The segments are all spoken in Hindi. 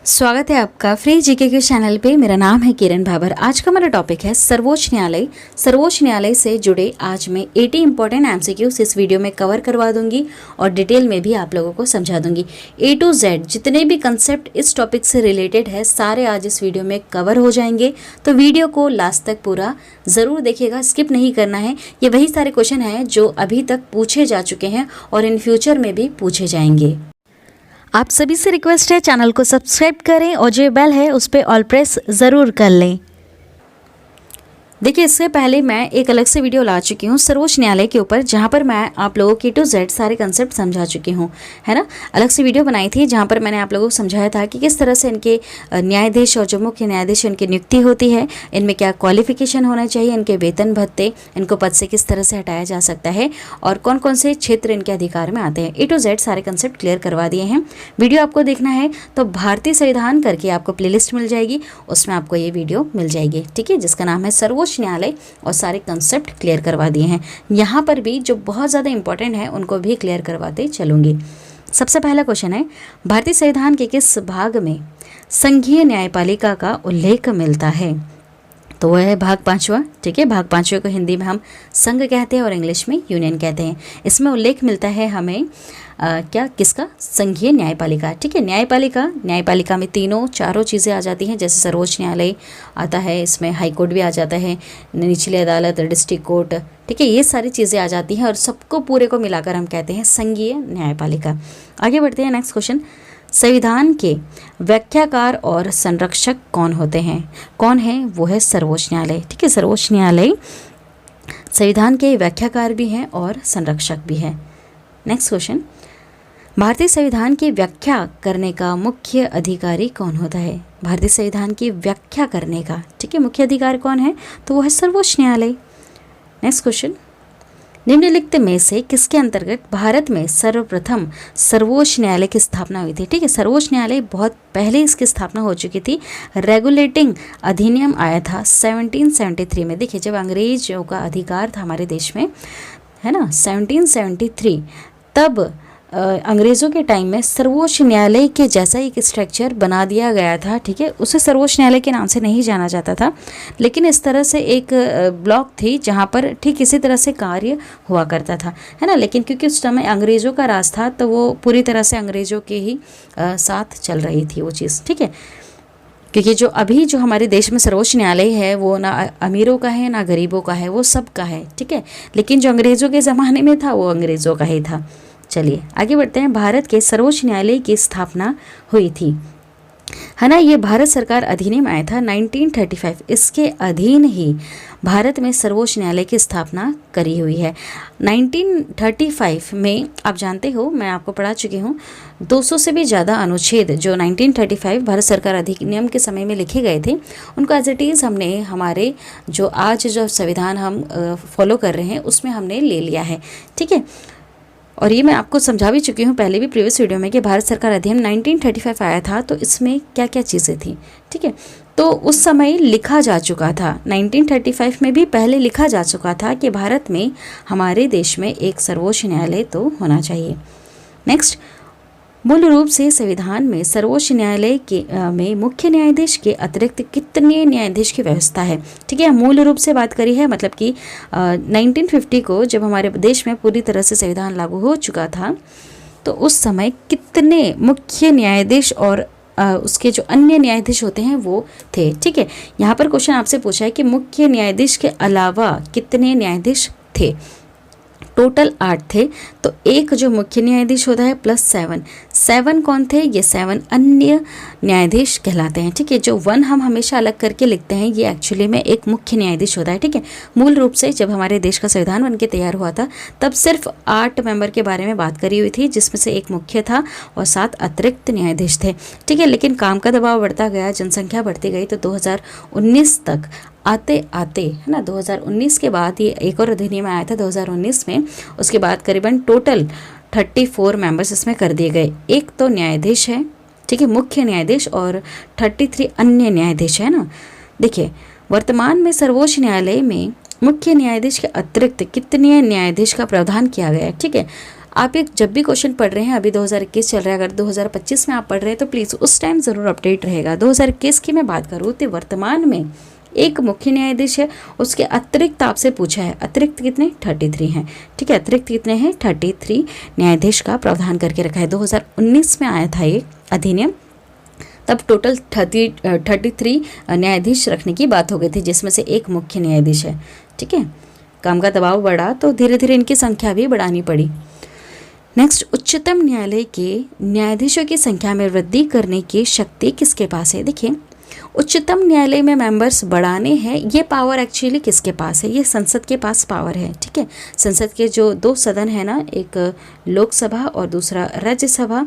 स्वागत है आपका फ्री जीके के चैनल पे। मेरा नाम है किरण भाबर। आज का हमारा टॉपिक है सर्वोच्च न्यायालय। सर्वोच्च न्यायालय से जुड़े आज मैं 80 इंपॉर्टेंट एमसीक्यूज इस वीडियो में कवर करवा दूंगी और डिटेल में भी आप लोगों को समझा दूंगी। A to Z जितने भी कंसेप्ट इस टॉपिक से रिलेटेड है सारे आज इस वीडियो में कवर हो जाएंगे, तो वीडियो को लास्ट तक पूरा ज़रूर देखिएगा, स्किप नहीं करना है। ये वही सारे क्वेश्चन हैं जो अभी तक पूछे जा चुके हैं और इन फ्यूचर में भी पूछे जाएंगे। आप सभी से रिक्वेस्ट है चैनल को सब्सक्राइब करें और जो बेल है उस पर ऑल प्रेस ज़रूर कर लें। देखिए, इससे पहले मैं एक अलग से वीडियो ला चुकी हूँ सर्वोच्च न्यायालय के ऊपर, जहाँ पर मैं आप लोगों के A to Z सारे कंसेप्ट समझा चुकी हूँ, है ना। अलग से वीडियो बनाई थी जहाँ पर मैंने आप लोगों को समझाया था कि किस तरह से इनके न्यायाधीश और जो मुख्य न्यायाधीश इनकी नियुक्ति होती है, इनमें क्या क्वालिफिकेशन होना चाहिए, इनके वेतन भत्ते, इनको पद से किस तरह से हटाया जा सकता है और कौन कौन से क्षेत्र इनके अधिकार में आते हैं। A to Z सारे कंसेप्ट क्लियर करवा दिए हैं। वीडियो आपको देखना है तो भारतीय संविधान करके आपको प्लेलिस्ट मिल जाएगी, उसमें आपको ये वीडियो मिल जाएगी, ठीक है, जिसका नाम है सर्वोच्च न्यायालय और सारे कंसेप्ट क्लियर करवा दिए हैं। यहाँ पर भी जो बहुत ज़्यादा इंपॉर्टेंट है उनको भी क्लियर करवाते चलूँगी। सबसे पहला क्वेश्चन है, भारतीय संविधान के किस भाग में संघीय न्यायपालिका का उल्लेख मिलता है? तो वह है भाग 5वां, ठीक है। भाग 5वें को हिंदी में हम संघ कहते हैं और इंग्लिश में यूनियन कहते हैं। इसमें उल्लेख मिलता है हमें क्या किसका? संघीय न्यायपालिका, ठीक है। न्यायपालिका में चारों चीज़ें आ जाती हैं, जैसे सर्वोच्च न्यायालय आता है, इसमें हाई कोर्ट भी आ जाता है, निचली अदालत, डिस्ट्रिक्ट कोर्ट, ठीक है, ये सारी चीज़ें आ जाती हैं और सबको पूरे को मिलाकर हम कहते हैं संघीय न्यायपालिका। आगे बढ़ते हैं, नेक्स्ट क्वेश्चन, संविधान के व्याख्याकार और संरक्षक कौन होते हैं? कौन है? वो है सर्वोच्च न्यायालय, ठीक है। सर्वोच्च न्यायालय संविधान के व्याख्याकार भी हैं और संरक्षक भी है। नेक्स्ट क्वेश्चन, भारतीय संविधान की व्याख्या करने का मुख्य अधिकारी कौन होता है? भारतीय संविधान की व्याख्या करने का, ठीक है, मुख्य अधिकारी कौन है? तो वो है सर्वोच्च न्यायालय। नेक्स्ट क्वेश्चन, निम्नलिखित में से किसके अंतर्गत भारत में सर्वप्रथम सर्वोच्च न्यायालय की स्थापना हुई थी? ठीक है, सर्वोच्च न्यायालय बहुत पहले इसकी स्थापना हो चुकी थी। रेगुलेटिंग अधिनियम आया था 1773 में। देखिए, जब अंग्रेजों का अधिकार था हमारे देश में, है ना, 1773, तब अंग्रेज़ों के टाइम में सर्वोच्च न्यायालय के जैसा एक स्ट्रक्चर बना दिया गया था, ठीक है। उसे सर्वोच्च न्यायालय के नाम से नहीं जाना जाता था, लेकिन इस तरह से एक ब्लॉक थी जहाँ पर ठीक इसी तरह से कार्य हुआ करता था, है ना। लेकिन क्योंकि उस समय अंग्रेज़ों का राज था तो वो पूरी तरह से अंग्रेज़ों के ही साथ चल रही थी वो चीज़, ठीक है। क्योंकि जो अभी जो हमारे देश में सर्वोच्च न्यायालय है वो ना अमीरों का है ना गरीबों का है, वो सब का है, ठीक है। लेकिन जो अंग्रेज़ों के ज़माने में था वो अंग्रेज़ों का ही था। चलिए आगे बढ़ते हैं। भारत के सर्वोच्च न्यायालय की स्थापना हुई थी, है ना, ये भारत सरकार अधिनियम आया था 1935, इसके अधीन ही भारत में सर्वोच्च न्यायालय की स्थापना करी हुई है। 1935 में आप जानते हो, मैं आपको पढ़ा चुकी हूँ, 200 से भी ज़्यादा अनुच्छेद जो 1935 भारत सरकार अधिनियम के समय में लिखे गए थे, उनको एज इट इज़ हमने हमारे जो आज जो संविधान हम फॉलो कर रहे हैं उसमें हमने ले लिया है, ठीक है। और ये मैं आपको समझा भी चुकी हूँ पहले भी प्रीवियस वीडियो में कि भारत सरकार अधिनियम 1935 आया था तो इसमें क्या क्या चीज़ें थी, ठीक है। तो उस समय लिखा जा चुका था, 1935 में भी पहले लिखा जा चुका था कि भारत में हमारे देश में एक सर्वोच्च न्यायालय तो होना चाहिए। नेक्स्ट, मूल रूप से संविधान में सर्वोच्च न्यायालय के में मुख्य न्यायाधीश के अतिरिक्त कितने न्यायाधीश की व्यवस्था है? ठीक है, मूल रूप से बात करी है, मतलब कि 1950 को जब हमारे देश में पूरी तरह से संविधान लागू हो चुका था तो उस समय कितने मुख्य न्यायाधीश और उसके जो अन्य न्यायाधीश होते हैं वो थे, ठीक है। यहाँ पर क्वेश्चन आपसे पूछा है कि मुख्य न्यायाधीश के अलावा कितने न्यायाधीश थे? टोटल 8 थे। तो एक जो मुख्य न्यायाधीश होता है प्लस 7 कौन थे? ये 7 अन्य न्यायाधीश कहलाते हैं, ठीक है। जो 1 हम हमेशा अलग करके लिखते हैं ये एक्चुअली में एक मुख्य न्यायाधीश होता है, ठीक है। मूल रूप से जब हमारे देश का संविधान बनके तैयार हुआ था तब सिर्फ 8 मेंबर के बारे में बात करी हुई थी, जिसमें से एक मुख्य था और 7 अतिरिक्त न्यायाधीश थे, ठीक है। लेकिन काम का दबाव बढ़ता गया, जनसंख्या बढ़ती गई, तो 2019 तक आते आते, है ना, 2019 के बाद ये एक और अधिनियम आया था 2019 में, उसके बाद करीबन टोटल 34 मेंबर्स इसमें कर दिए गए। एक तो न्यायाधीश है, ठीक है, मुख्य न्यायाधीश, और 33 अन्य न्यायाधीश है ना। देखिए, वर्तमान में सर्वोच्च न्यायालय में मुख्य न्यायाधीश के अतिरिक्त कितने न्यायाधीश का प्रावधान किया गया है, ठीक है। आप एक जब भी क्वेश्चन पढ़ रहे हैं, अभी 2021 चल रहा है, अगर 2025 में आप पढ़ रहे हैं तो प्लीज़ उस टाइम ज़रूर अपडेट रहेगा। 2021 की मैं बात करूँ तो वर्तमान में एक मुख्य न्यायाधीश है, उसके अतिरिक्त आपसे पूछा है, अतिरिक्त कितने 33 हैं, ठीक है, अतिरिक्त कितने हैं 33 न्यायाधीश का प्रावधान करके रखा है। 2019 में आया था ये अधिनियम, तब टोटल 33 न्यायाधीश रखने की बात हो गई थी, जिसमें से एक मुख्य न्यायाधीश है, ठीक है। काम का दबाव बढ़ा तो धीरे धीरे इनकी संख्या भी बढ़ानी पड़ी। नेक्स्ट, उच्चतम न्यायालय के न्यायाधीशों की संख्या में वृद्धि करने की शक्ति किसके पास है? देखिए, उच्चतम न्यायालय में मेंबर्स बढ़ाने हैं, ये पावर एक्चुअली किसके पास है? ये संसद के पास पावर है, ठीक है। संसद के जो दो सदन है ना, एक लोकसभा और दूसरा राज्यसभा,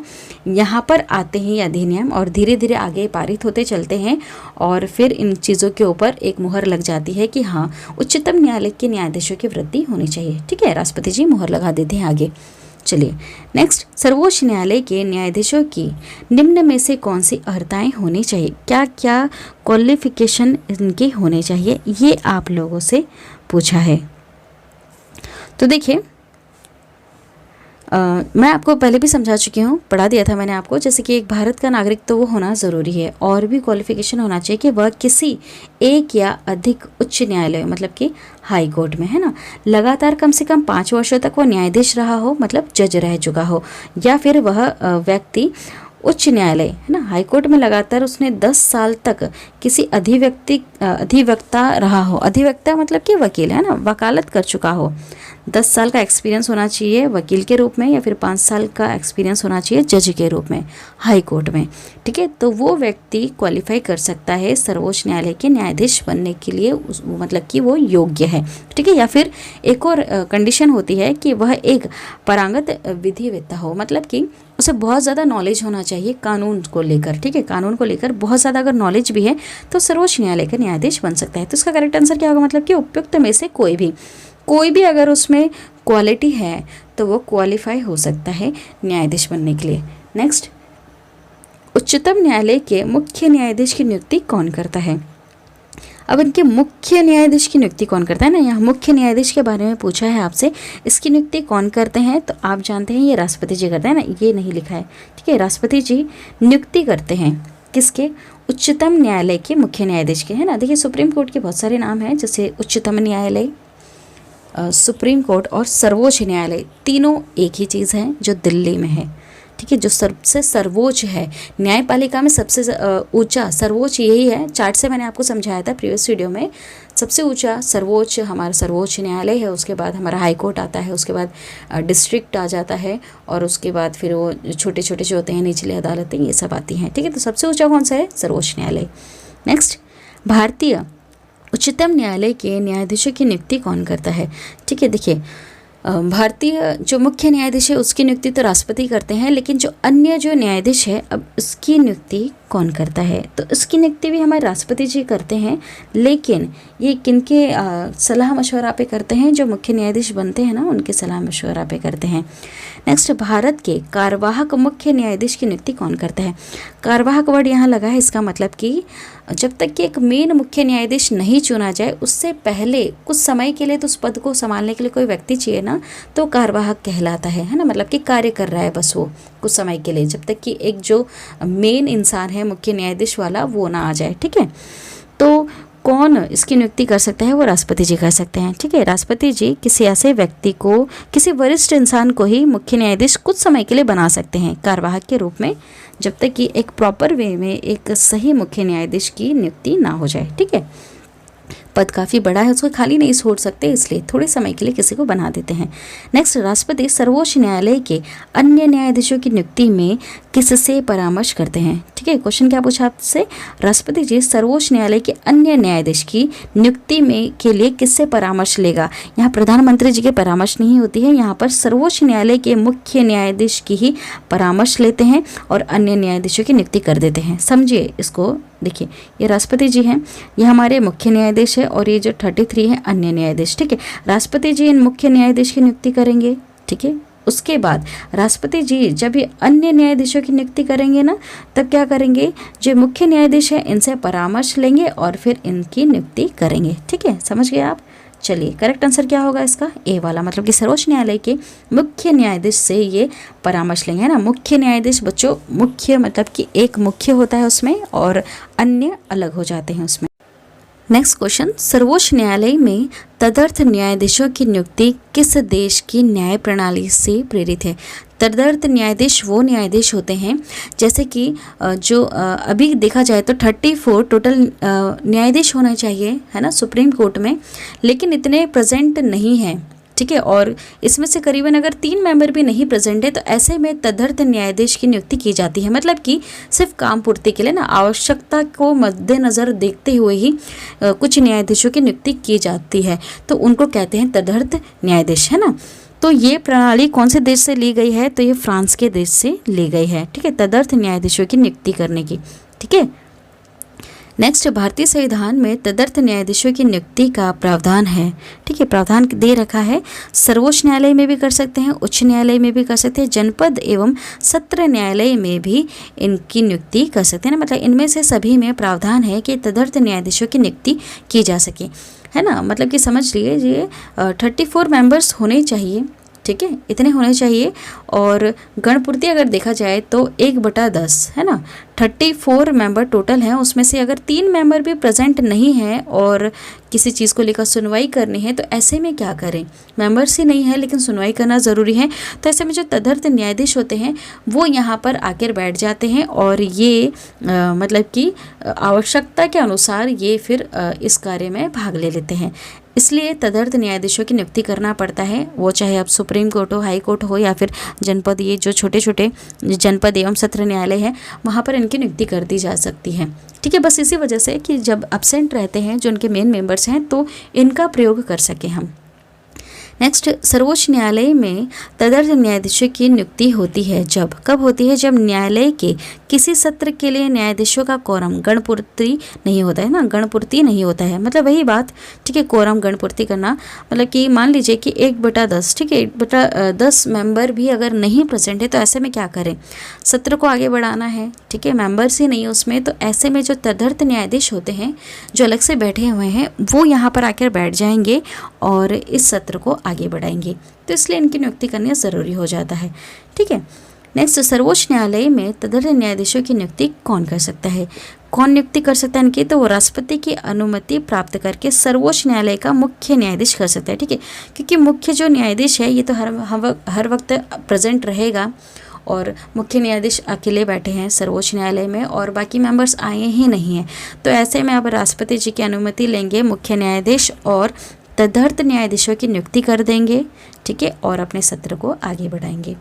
यहाँ पर आते हैं ये अधिनियम और धीरे धीरे आगे पारित होते चलते हैं और फिर इन चीज़ों के ऊपर एक मुहर लग जाती है कि हाँ, उच्चतम न्यायालय के न्यायाधीशों की वृद्धि होनी चाहिए, ठीक है। राष्ट्रपति जी मुहर लगा देते हैं आगे। चलिए नेक्स्ट, सर्वोच्च न्यायालय के न्यायाधीशों की निम्न में से कौन सी अर्हताएं होनी चाहिए? क्या क्या क्वालिफिकेशन इनके होने चाहिए, ये आप लोगों से पूछा है। तो देखिए, मैं आपको पहले भी समझा चुकी हूँ, पढ़ा दिया था मैंने आपको, जैसे कि एक भारत का नागरिक तो वो होना ज़रूरी है, और भी क्वालिफिकेशन होना चाहिए कि वह किसी एक या अधिक उच्च न्यायालय, मतलब कि हाई कोर्ट में, है ना, लगातार कम से कम 5 वर्षों तक वो न्यायाधीश रहा हो, मतलब जज रह चुका हो, या फिर वह व्यक्ति उच्च न्यायालय, है ना, हाई कोर्ट में लगातार उसने 10 साल तक किसी अधिवक्ता रहा हो। अधिवक्ता मतलब कि वकील, है ना, वकालत कर चुका हो। 10 साल का एक्सपीरियंस होना चाहिए वकील के रूप में, या फिर 5 साल का एक्सपीरियंस होना चाहिए जज के रूप में हाई कोर्ट में, ठीक है। तो वो व्यक्ति क्वालिफाई कर सकता है सर्वोच्च न्यायालय के न्यायाधीश बनने के लिए, मतलब कि वो योग्य है, ठीक है। या फिर एक और कंडीशन होती है कि वह एक पारंगत विधिवेत्ता हो, मतलब कि उसे बहुत ज़्यादा नॉलेज होना चाहिए कानून को लेकर, ठीक है। कानून को लेकर बहुत ज़्यादा अगर नॉलेज भी है तो सर्वोच्च न्यायालय का न्यायाधीश बन सकता है। तो इसका करेक्ट आंसर क्या होगा? मतलब कि उपयुक्त में से कोई भी अगर उसमें क्वालिटी है तो वो क्वालिफाई हो सकता है न्यायाधीश बनने के लिए। नेक्स्ट, उच्चतम न्यायालय के मुख्य न्यायाधीश की नियुक्ति कौन करता है? अब इनके मुख्य न्यायाधीश की नियुक्ति कौन करता है ना, यहाँ मुख्य न्यायाधीश के बारे में पूछा है आपसे, इसकी नियुक्ति कौन करते हैं? तो आप जानते हैं ये राष्ट्रपति जी करते हैं ना, ये नहीं लिखा है, ठीक है। राष्ट्रपति जी नियुक्ति करते हैं किसके? उच्चतम न्यायालय के मुख्य न्यायाधीश के, है ना। देखिए, सुप्रीम कोर्ट के बहुत सारे नाम हैं, जैसे उच्चतम न्यायालय, सुप्रीम कोर्ट और सर्वोच्च न्यायालय, तीनों एक ही चीज़ है जो दिल्ली में है, ठीक है। जो सबसे सर्वोच्च है न्यायपालिका में, सबसे ऊंचा सर्वोच्च यही है। चार्ट से मैंने आपको समझाया था प्रीवियस वीडियो में, सबसे ऊंचा सर्वोच्च हमारा सर्वोच्च न्यायालय है, उसके बाद हमारा हाई कोर्ट आता है, उसके बाद डिस्ट्रिक्ट आ जाता है, और उसके बाद फिर वो छोटे छोटे जो होते हैं निचली अदालतें, ये सब आती हैं, ठीक है। तो सबसे ऊंचा कौन सा है? सर्वोच्च न्यायालय। नेक्स्ट, भारतीय उच्चतम न्यायालय के न्यायाधीशों की नियुक्ति कौन करता है? ठीक है, देखिए, भारतीय जो मुख्य न्यायाधीश है उसकी नियुक्ति तो राष्ट्रपति करते हैं, लेकिन जो अन्य जो न्यायाधीश है, अब उसकी नियुक्ति कौन करता है? तो इसकी नियुक्ति भी हमारे राष्ट्रपति जी करते हैं, लेकिन ये किनके सलाह मशवरा पे करते हैं? जो मुख्य न्यायाधीश बनते हैं ना, उनके सलाह मशवरा पे करते हैं। नेक्स्ट, भारत के कार्यवाहक मुख्य न्यायाधीश की नियुक्ति कौन करता है? कार्यवाहक वर्ड यहाँ लगा है, इसका मतलब कि जब तक कि एक मेन मुख्य न्यायाधीश नहीं चुना जाए, उससे पहले कुछ समय के लिए तो उस पद को संभालने के लिए कोई व्यक्ति चाहिए ना, तो कार्यवाहक कहलाता है ना, मतलब कि कार्य कर रहा है बस वो कुछ समय के लिए, जब तक कि एक जो मेन इंसान है मुख्य न्यायाधीश वाला वो ना आ जाए, ठीक है। तो कौन इसकी नियुक्ति कर सकता है? वो राष्ट्रपति जी कर सकते हैं, ठीक है। राष्ट्रपति जी किसी ऐसे व्यक्ति को, किसी वरिष्ठ इंसान को ही मुख्य न्यायाधीश कुछ समय के लिए बना सकते हैं कार्यवाहक के रूप में, जब तक कि एक प्रॉपर वे में एक सही मुख्य न्यायाधीश की नियुक्ति ना हो जाए, ठीक है। पद काफ़ी बड़ा है, उसको खाली नहीं छोड़ सकते, इसलिए थोड़े समय के लिए किसी को बना देते हैं। नेक्स्ट, राष्ट्रपति सर्वोच्च न्यायालय के अन्य न्यायाधीशों की नियुक्ति में किससे परामर्श करते हैं? ठीक है, क्वेश्चन क्या पूछा आपसे? राष्ट्रपति जी सर्वोच्च न्यायालय के अन्य न्यायाधीश की नियुक्ति में के लिए किससे परामर्श लेगा? यहाँ प्रधानमंत्री जी के परामर्श नहीं होती है, यहाँ पर सर्वोच्च न्यायालय के मुख्य न्यायाधीश की ही परामर्श लेते हैं और अन्य न्यायाधीशों की नियुक्ति कर देते हैं। समझिए इसको, देखिए ये राष्ट्रपति जी हैं, ये हमारे मुख्य न्यायाधीश है, और ये जो 33 हैं अन्य न्यायाधीश, ठीक है। राष्ट्रपति जी इन मुख्य न्यायाधीश की नियुक्ति करेंगे, ठीक है। उसके बाद राष्ट्रपति जी जब ये अन्य न्यायाधीशों की नियुक्ति करेंगे ना, तब क्या करेंगे? जो मुख्य न्यायाधीश है इनसे परामर्श लेंगे और फिर इनकी नियुक्ति करेंगे, ठीक है। समझ गए आप? चलिए करेक्ट आंसर क्या होगा इसका, ए वाला, मतलब कि सर्वोच्च न्यायालय के मुख्य न्यायाधीश से ये परामर्श लेंगे, है ना। मुख्य न्यायाधीश बच्चों, मुख्य मतलब कि एक मुख्य होता है उसमें और अन्य अलग हो जाते हैं उसमें। नेक्स्ट क्वेश्चन, सर्वोच्च न्यायालय में तदर्थ न्यायाधीशों की नियुक्ति किस देश की न्याय प्रणाली से प्रेरित है। तदर्थ न्यायाधीश वो न्यायाधीश होते हैं, जैसे कि जो अभी देखा जाए तो 34 टोटल न्यायाधीश होना चाहिए, है ना, सुप्रीम कोर्ट में, लेकिन इतने प्रेजेंट नहीं हैं, ठीक है। और इसमें से करीबन अगर 3 मेंबर भी नहीं प्रेजेंट है तो ऐसे में तदर्थ न्यायाधीश की नियुक्ति की जाती है, मतलब कि सिर्फ काम पूर्ति के लिए ना, आवश्यकता को मद्देनज़र देखते हुए ही कुछ न्यायाधीशों की नियुक्ति की जाती है, तो उनको कहते हैं तदर्थ न्यायाधीश, है ना। तो ये प्रणाली कौन से देश से ली गई है, तो ये फ्रांस के देश से ली गई है, ठीक है, तदर्थ न्यायाधीशों की नियुक्ति करने की, ठीक है। नेक्स्ट, भारतीय संविधान में तदर्थ न्यायाधीशों की नियुक्ति का प्रावधान है, ठीक है, प्रावधान दे रखा है। सर्वोच्च न्यायालय में भी कर सकते हैं, उच्च न्यायालय में भी कर सकते हैं, जनपद एवं सत्र न्यायालय में भी इनकी नियुक्ति कर सकते हैं ना, मतलब इनमें से सभी में प्रावधान है कि तदर्थ न्यायाधीशों की नियुक्ति की जा सके, है ना। मतलब कि समझ लीजिए 34 मेंबर्स होने चाहिए, ठीक है, इतने होने चाहिए। और गणपूर्ति अगर देखा जाए तो 1/10, है ना, 34 मेंबर टोटल हैं, उसमें से अगर 3 मेंबर भी प्रेजेंट नहीं हैं और किसी चीज़ को लेकर सुनवाई करनी है तो ऐसे में क्या करें, मेंबर्स ही नहीं है लेकिन सुनवाई करना ज़रूरी है, तो ऐसे में जो तदर्थ न्यायाधीश होते हैं वो यहाँ पर आकर बैठ जाते हैं और ये मतलब कि आवश्यकता के अनुसार ये फिर इस कार्य में भाग ले लेते हैं। इसलिए तदर्थ न्यायाधीशों की नियुक्ति करना पड़ता है, वो चाहे अब सुप्रीम कोर्ट हो, हाई कोर्ट हो या फिर जनपद, ये जो छोटे छोटे जनपद एवं सत्र न्यायालय हैं वहाँ पर इनकी नियुक्ति कर दी जा सकती है, ठीक है। बस इसी वजह से कि जब एब्सेंट रहते हैं जो उनके मेन मेंबर्स हैं तो इनका प्रयोग कर सकें हम। नेक्स्ट, सर्वोच्च न्यायालय में तदर्थ न्यायाधीशों की नियुक्ति होती है जब, कब होती है, जब न्यायालय के किसी सत्र के लिए न्यायाधीशों का कोरम गणपूर्ति नहीं होता है ना, गणपूर्ति नहीं होता है, मतलब वही बात, ठीक है, कोरम गणपूर्ति करना, मतलब कि मान लीजिए कि 1/10, ठीक है, 1/10 मेंबर भी अगर नहीं प्रेजेंट है तो ऐसे में क्या करें, सत्र को आगे बढ़ाना है, ठीक है, मेंबर्स ही नहीं उसमें, तो ऐसे में जो तदर्थ न्यायाधीश होते हैं जो अलग से बैठे हुए हैं वो यहाँ पर आकर बैठ जाएंगे और इस सत्र को आगे बढ़ाएंगे, तो इसलिए इनकी नियुक्ति करनी ज़रूरी हो जाता है, ठीक है। नेक्स्ट, सर्वोच्च न्यायालय में तदर्थ न्यायाधीशों की नियुक्ति कौन कर सकता है, कौन नियुक्ति कर सकता है इनकी, तो वो राष्ट्रपति की अनुमति प्राप्त करके सर्वोच्च न्यायालय का मुख्य न्यायाधीश कर सकता है, ठीक है, क्योंकि मुख्य जो न्यायाधीश है ये तो हर वक्त प्रेजेंट रहेगा और मुख्य न्यायाधीश अकेले बैठे हैं सर्वोच्च न्यायालय में और बाकी मेंबर्स आए ही नहीं हैं, तो ऐसे में अब राष्ट्रपति जी की अनुमति लेंगे मुख्य न्यायाधीश और तदर्थ न्यायाधीशों की नियुक्ति कर देंगे, ठीक है, और अपने सत्र को आगे बढ़ाएंगे।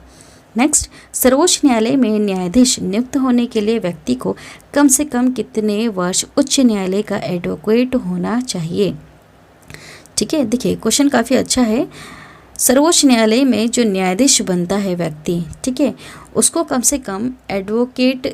नेक्स्ट, सर्वोच्च न्यायालय में न्यायाधीश नियुक्त होने के लिए व्यक्ति को कम से कम कितने वर्ष उच्च न्यायालय का एडवोकेट होना चाहिए, ठीक है। देखिए क्वेश्चन काफ़ी अच्छा है। सर्वोच्च न्यायालय में जो न्यायाधीश बनता है व्यक्ति, ठीक है, उसको कम से कम एडवोकेट,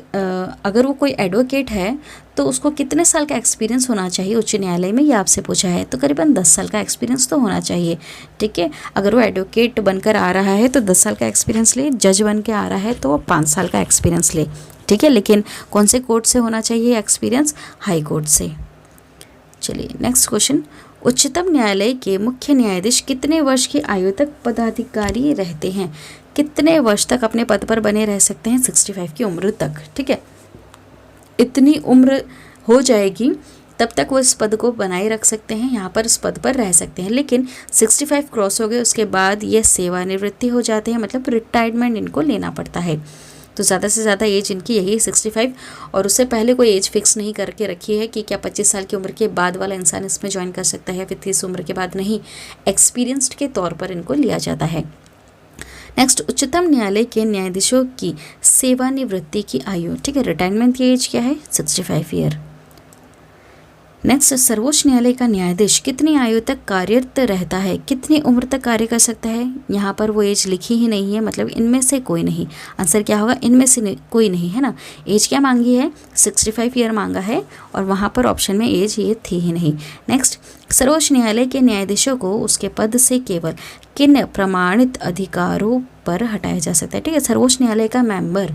अगर वो कोई एडवोकेट है तो उसको कितने साल का एक्सपीरियंस होना चाहिए उच्च न्यायालय में, ये आपसे पूछा है, तो करीबन 10 साल का एक्सपीरियंस तो होना चाहिए, ठीक है। अगर वो एडवोकेट बनकर आ रहा है तो 10 साल का एक्सपीरियंस ले, जज बन के आ रहा है तो वो 5 साल का एक्सपीरियंस ले, ठीक है, लेकिन कौन से कोर्ट से होना चाहिए एक्सपीरियंस, हाई कोर्ट से। चलिए नेक्स्ट क्वेश्चन, उच्चतम न्यायालय के मुख्य न्यायाधीश कितने वर्ष की आयु तक पदाधिकारी रहते हैं, कितने वर्ष तक अपने पद पर बने रह सकते हैं, 65 की उम्र तक, ठीक है, इतनी उम्र हो जाएगी तब तक वो इस पद को बनाए रख सकते हैं, यहाँ पर इस पद पर रह सकते हैं, लेकिन 65 क्रॉस हो गए उसके बाद ये सेवानिवृत्ति हो जाते हैं, मतलब रिटायरमेंट इनको लेना पड़ता है, तो ज़्यादा से ज़्यादा एज इनकी यही 65 और उससे पहले कोई एज फिक्स नहीं करके रखी है कि क्या 25 साल की उम्र के बाद वाला इंसान इसमें ज्वाइन कर सकता है या फिर 30 उम्र के बाद, नहीं, एक्सपीरियंस्ड के तौर पर इनको लिया जाता है। नेक्स्ट, उच्चतम न्यायालय के न्यायाधीशों की सेवानिवृत्ति की आयु, ठीक है, रिटायरमेंट की एज क्या है, 65 ईयर। नेक्स्ट, सर्वोच्च न्यायालय का न्यायाधीश कितनी आयु तक कार्यरत रहता है, कितनी उम्र तक कार्य कर सकता है, यहाँ पर वो एज लिखी ही नहीं है, मतलब इनमें से कोई नहीं, आंसर क्या होगा, इनमें से कोई नहीं, है ना। एज क्या मांगी है, 65 ईयर मांगा है और वहाँ पर ऑप्शन में एज ये थी ही नहीं। नेक्स्ट, सर्वोच्च न्यायालय के न्यायाधीशों को उसके पद से केवल किन प्रमाणित अधिकारों पर हटाया जा सकता है, ठीक है, सर्वोच्च न्यायालय का मेंबर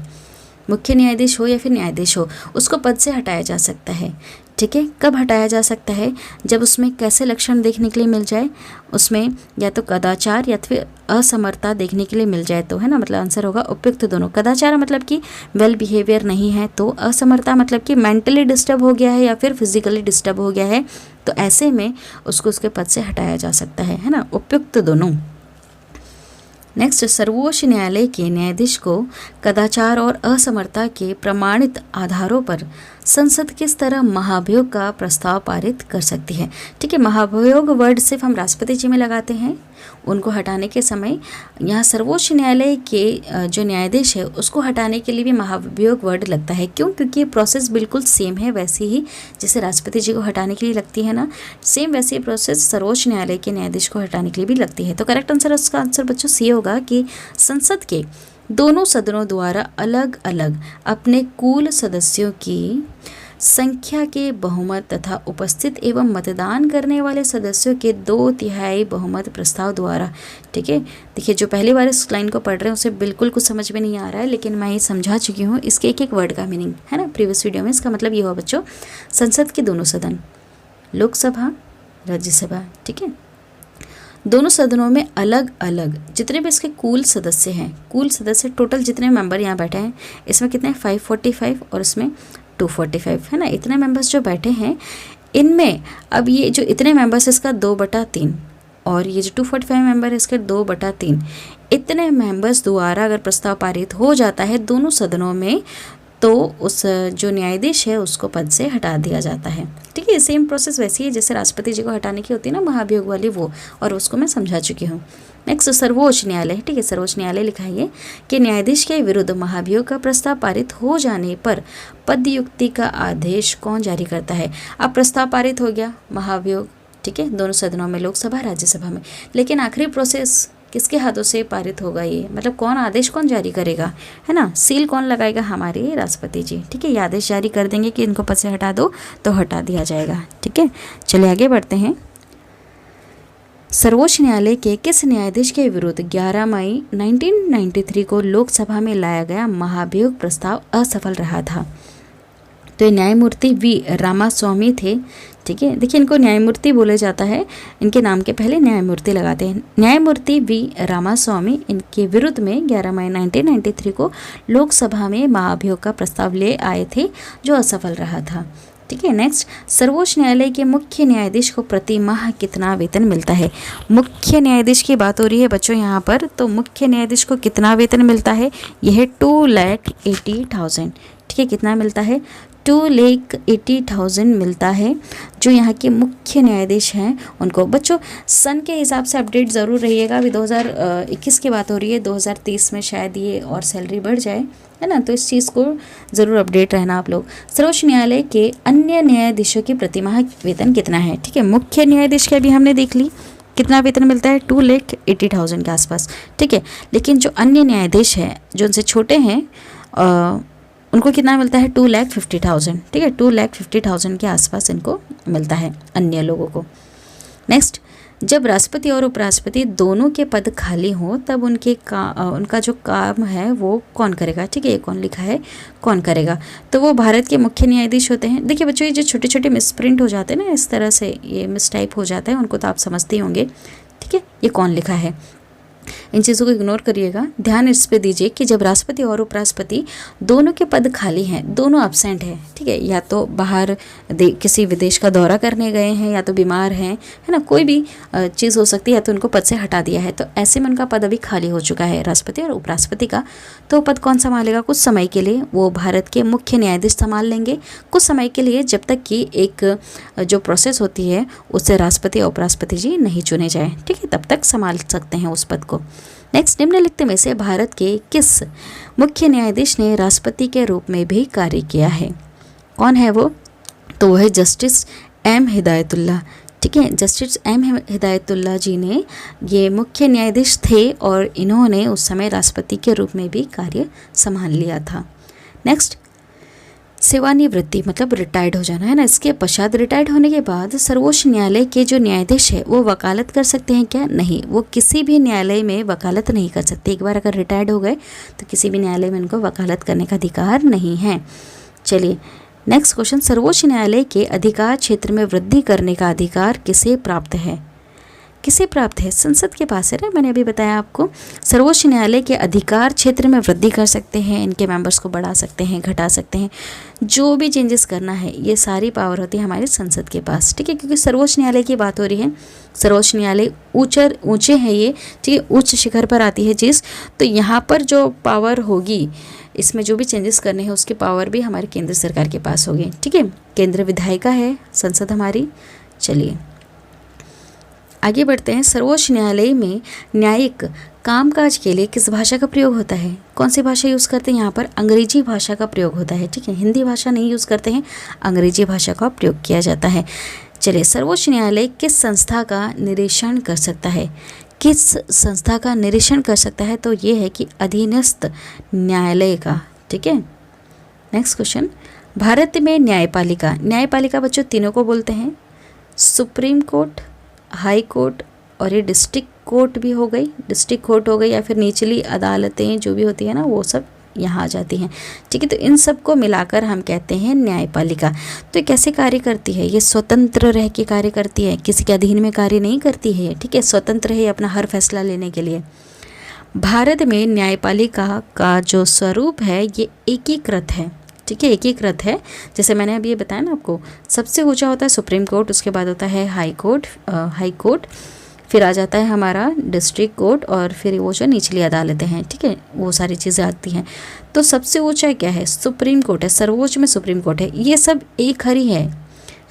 मुख्य न्यायाधीश हो या फिर न्यायाधीश हो, उसको पद से हटाया जा सकता है। ठीक है, कब हटाया जा सकता है? जब उसमें कैसे लक्षण देखने के लिए मिल जाए, उसमें या तो कदाचार या फिर असमर्थता देखने के लिए मिल जाए तो, है ना। मतलब आंसर होगा उपयुक्त दोनों। कदाचार मतलब कि वेल बिहेवियर नहीं है, तो असमर्थता मतलब कि मेंटली डिस्टर्ब हो गया है या फिर फिजिकली डिस्टर्ब हो गया है, तो ऐसे में उसको उसके पद से हटाया जा सकता है ना। उपयुक्त दोनों। नेक्स्ट, सर्वोच्च न्यायालय के न्यायाधीश को कदाचार और असमर्थता के प्रमाणित आधारों पर संसद किस तरह महाभियोग का प्रस्ताव पारित कर सकती है? ठीक है, महाभियोग वर्ड सिर्फ हम राष्ट्रपति जी में लगाते हैं, उनको हटाने के समय यहाँ सर्वोच्च न्यायालय के जो न्यायाधीश है उसको हटाने के लिए भी महाभियोग वर्ड लगता है। क्यों? क्योंकि प्रोसेस बिल्कुल सेम है, वैसे ही जैसे राष्ट्रपति जी को हटाने के लिए लगती है ना, सेम वैसे ही प्रोसेस सर्वोच्च न्यायालय के न्यायाधीश को हटाने के लिए भी लगती है। तो करेक्ट आंसर, उसका आंसर बच्चों सी होगा कि संसद के दोनों सदनों द्वारा अलग अलग अपने कुल सदस्यों की संख्या के बहुमत तथा उपस्थित एवं मतदान करने वाले सदस्यों के 2/3 बहुमत प्रस्ताव द्वारा। ठीक है, देखिए जो पहली बार इस लाइन को पढ़ रहे हैं उसे बिल्कुल कुछ समझ में नहीं आ रहा है, लेकिन मैं ये समझा चुकी हूँ इसके एक एक वर्ड का मीनिंग, है ना, प्रीवियस वीडियो में। इसका मतलब ये हुआ बच्चों, संसद के दोनों सदन, लोकसभा, राज्यसभा, ठीक है, दोनों सदनों में अलग अलग जितने भी इसके कुल सदस्य हैं, कुल सदस्य टोटल जितने मेंबर यहाँ बैठे हैं, इसमें कितने 545 और इसमें 245, है ना, इतने मेंबर्स जो बैठे हैं, इनमें अब ये जो इतने मेंबर्स इसका 2/3 और ये जो 245 मेंबर है इसके 2/3, इतने मेंबर्स द्वारा अगर प्रस्ताव पारित हो जाता है दोनों सदनों में, तो उस जो न्यायाधीश है उसको पद से हटा दिया जाता है। ठीक है, सेम प्रोसेस वैसी है जैसे राष्ट्रपति जी को हटाने की होती है ना महाभियोग वाली, वो, और उसको मैं समझा चुकी हूँ। नेक्स्ट, सर्वोच्च न्यायालय। ठीक है, सर्वोच्च न्यायालय लिखा है कि न्यायाधीश के विरुद्ध महाभियोग का प्रस्ताव पारित हो जाने पर पदयुक्ति का आदेश कौन जारी करता है? अब प्रस्ताव पारित हो गया महाभियोग, ठीक है, दोनों सदनों में, लोकसभा राज्यसभा में, लेकिन आखिरी प्रोसेस किसके हाथों से पारित होगा? ये मतलब कौन आदेश कौन जारी करेगा, है ना, सील कौन लगाएगा? हमारे राष्ट्रपति जी। ठीक है, ये आदेश जारी कर देंगे कि इनको पद से हटा दो, तो हटा दिया जाएगा। ठीक है, चलिए आगे बढ़ते हैं। सर्वोच्च न्यायालय के किस न्यायाधीश के विरुद्ध 11 मई 1993 को लोकसभा में लाया गया महाभियोग प्रस्ताव असफल रहा था? तो ये न्यायमूर्ति वी रामास्वामी थे। ठीक है, देखिए इनको न्यायमूर्ति बोला जाता है, इनके नाम के पहले न्यायमूर्ति लगाते हैं। न्यायमूर्ति वी रामास्वामी इनके विरुद्ध में 11 मई 1993 को लोकसभा में महाभियोग का प्रस्ताव ले आए थे, जो असफल रहा था। ठीक है, नेक्स्ट, सर्वोच्च न्यायालय के मुख्य न्यायाधीश को प्रति माह कितना वेतन मिलता है? मुख्य न्यायाधीश की बात हो रही है बच्चों यहाँ पर, तो मुख्य न्यायाधीश को कितना वेतन मिलता है? यह 2,80,000। ठीक है, कितना मिलता है? 2,80,000 मिलता है, जो यहाँ के मुख्य न्यायाधीश हैं उनको। बच्चों सन के हिसाब से अपडेट ज़रूर रहिएगा, अभी 2021 की बात हो रही है, 2030 में शायद ये और सैलरी बढ़ जाए, है ना, तो इस चीज़ को ज़रूर अपडेट रहना आप लोग। सर्वोच्च न्यायालय के अन्य न्यायाधीशों की प्रतिमाह वेतन कितना है? ठीक है, मुख्य न्यायाधीश के अभी हमने देख ली कितना वेतन मिलता है, 2,80,000 के आसपास। ठीक है, लेकिन जो अन्य न्यायाधीश हैं जो उनसे छोटे हैं उनको कितना मिलता है? 2,50,000। ठीक है, 2,50,000 के आसपास इनको मिलता है अन्य लोगों को। नेक्स्ट, जब राष्ट्रपति और उपराष्ट्रपति दोनों के पद खाली हों तब उनका जो काम है वो कौन करेगा? ठीक है, ये कौन लिखा है, कौन करेगा? तो वो भारत के मुख्य न्यायाधीश होते हैं। देखिए बच्चों, ये जो छोटे छोटे मिसप्रिंट हो जाते हैं ना, इस तरह से ये मिसटाइप हो जाता है, उनको तो आप समझते ही होंगे। ठीक है, ये कौन लिखा है, इन चीज़ों को इग्नोर करिएगा, ध्यान इस पे दीजिए कि जब राष्ट्रपति और उपराष्ट्रपति दोनों के पद खाली हैं, दोनों एब्सेंट हैं, ठीक है, या तो बाहर किसी विदेश का दौरा करने गए हैं, या तो बीमार हैं, है ना, कोई भी चीज़ हो सकती है, या तो उनको पद से हटा दिया है, तो ऐसे में उनका पद अभी खाली हो चुका है राष्ट्रपति और उपराष्ट्रपति का, तो पद कौन संभालेगा? कुछ समय के लिए वो भारत के मुख्य न्यायाधीश संभाल लेंगे, कुछ समय के लिए, जब तक कि एक जो प्रोसेस होती है उससे राष्ट्रपति और उपराष्ट्रपति जी नहीं चुने जाए। ठीक है, तब तक संभाल सकते हैं उस पद को। नेक्स्ट, निम्नलिखित में से भारत के किस मुख्य न्यायाधीश ने राष्ट्रपति के रूप में भी कार्य किया है? कौन है वो? तो वह है जस्टिस एम हिदायतुल्लाह। ठीक है, जस्टिस एम हिदायतुल्लाह जी ने ये मुख्य न्यायाधीश थे और इन्होंने उस समय राष्ट्रपति के रूप में भी कार्य संभाल लिया था। नेक्स्ट, सेवानिवृत्ति मतलब रिटायर्ड हो जाना, है ना। इसके पश्चात रिटायर्ड होने के बाद सर्वोच्च न्यायालय के जो न्यायाधीश है वो वकालत कर सकते हैं क्या? नहीं, वो किसी भी न्यायालय में वकालत नहीं कर सकते। एक बार अगर रिटायर्ड हो गए तो किसी भी न्यायालय में उनको वकालत करने का अधिकार नहीं है। चलिए नेक्स्ट क्वेश्चन, सर्वोच्च न्यायालय के अधिकार क्षेत्र में वृद्धि करने का अधिकार किसे प्राप्त है? किसे प्राप्त है? संसद के पास है ना। मैंने अभी बताया आपको, सर्वोच्च न्यायालय के अधिकार क्षेत्र में वृद्धि कर सकते हैं, इनके मेंबर्स को बढ़ा सकते हैं, घटा सकते हैं, जो भी चेंजेस करना है ये सारी पावर होती है हमारे संसद के पास, ठीक है। क्योंकि सर्वोच्च न्यायालय की बात हो रही है, सर्वोच्च न्यायालय ऊंचे हैं ये, ठीक है, उच्च शिखर पर आती है चीज़, तो यहाँ पर जो पावर होगी, इसमें जो भी चेंजेस करने हैं उसकी पावर भी हमारे केंद्र सरकार के पास होगी, ठीक है। केंद्र विधायिका है संसद हमारी। चलिए आगे बढ़ते हैं। सर्वोच्च न्यायालय में न्यायिक कामकाज के लिए किस भाषा का प्रयोग होता है? कौन सी भाषा यूज़ करते हैं? यहाँ पर अंग्रेजी भाषा का प्रयोग होता है, ठीक है। हिंदी भाषा नहीं यूज़ करते हैं, अंग्रेजी भाषा का प्रयोग किया जाता है। चलिए, सर्वोच्च न्यायालय किस संस्था का निरीक्षण कर सकता है? किस संस्था का निरीक्षण कर सकता है? तो ये है कि अधीनस्थ न्यायालय का, ठीक है। नेक्स्ट क्वेश्चन, भारत में न्यायपालिका बच्चों तीनों को बोलते हैं, सुप्रीम कोर्ट, हाई कोर्ट और ये डिस्ट्रिक्ट कोर्ट भी हो गई, डिस्ट्रिक्ट कोर्ट हो गई, या फिर निचली अदालतें जो भी होती है ना वो सब यहाँ आ जाती हैं, ठीक है। तो इन सब को मिलाकर हम कहते हैं न्यायपालिका। तो ये कैसे कार्य करती है? ये स्वतंत्र रह के कार्य करती है, किसी के अधीन में कार्य नहीं करती है, ठीक है। स्वतंत्र है अपना हर फैसला लेने के लिए। भारत में न्यायपालिका का जो स्वरूप है ये एकीकृत है, ठीक है, एकीकृत है। जैसे मैंने अभी ये बताया ना आपको, सबसे ऊंचा होता है सुप्रीम कोर्ट, उसके बाद होता है हाई कोर्ट, फिर आ जाता है हमारा डिस्ट्रिक्ट कोर्ट, और फिर वो जो निचली अदालतें हैं, ठीक है, वो सारी चीज़ें आती हैं। तो सबसे ऊंचा क्या है? सुप्रीम कोर्ट है, सर्वोच्च में सुप्रीम कोर्ट है। ये सब एक हरी है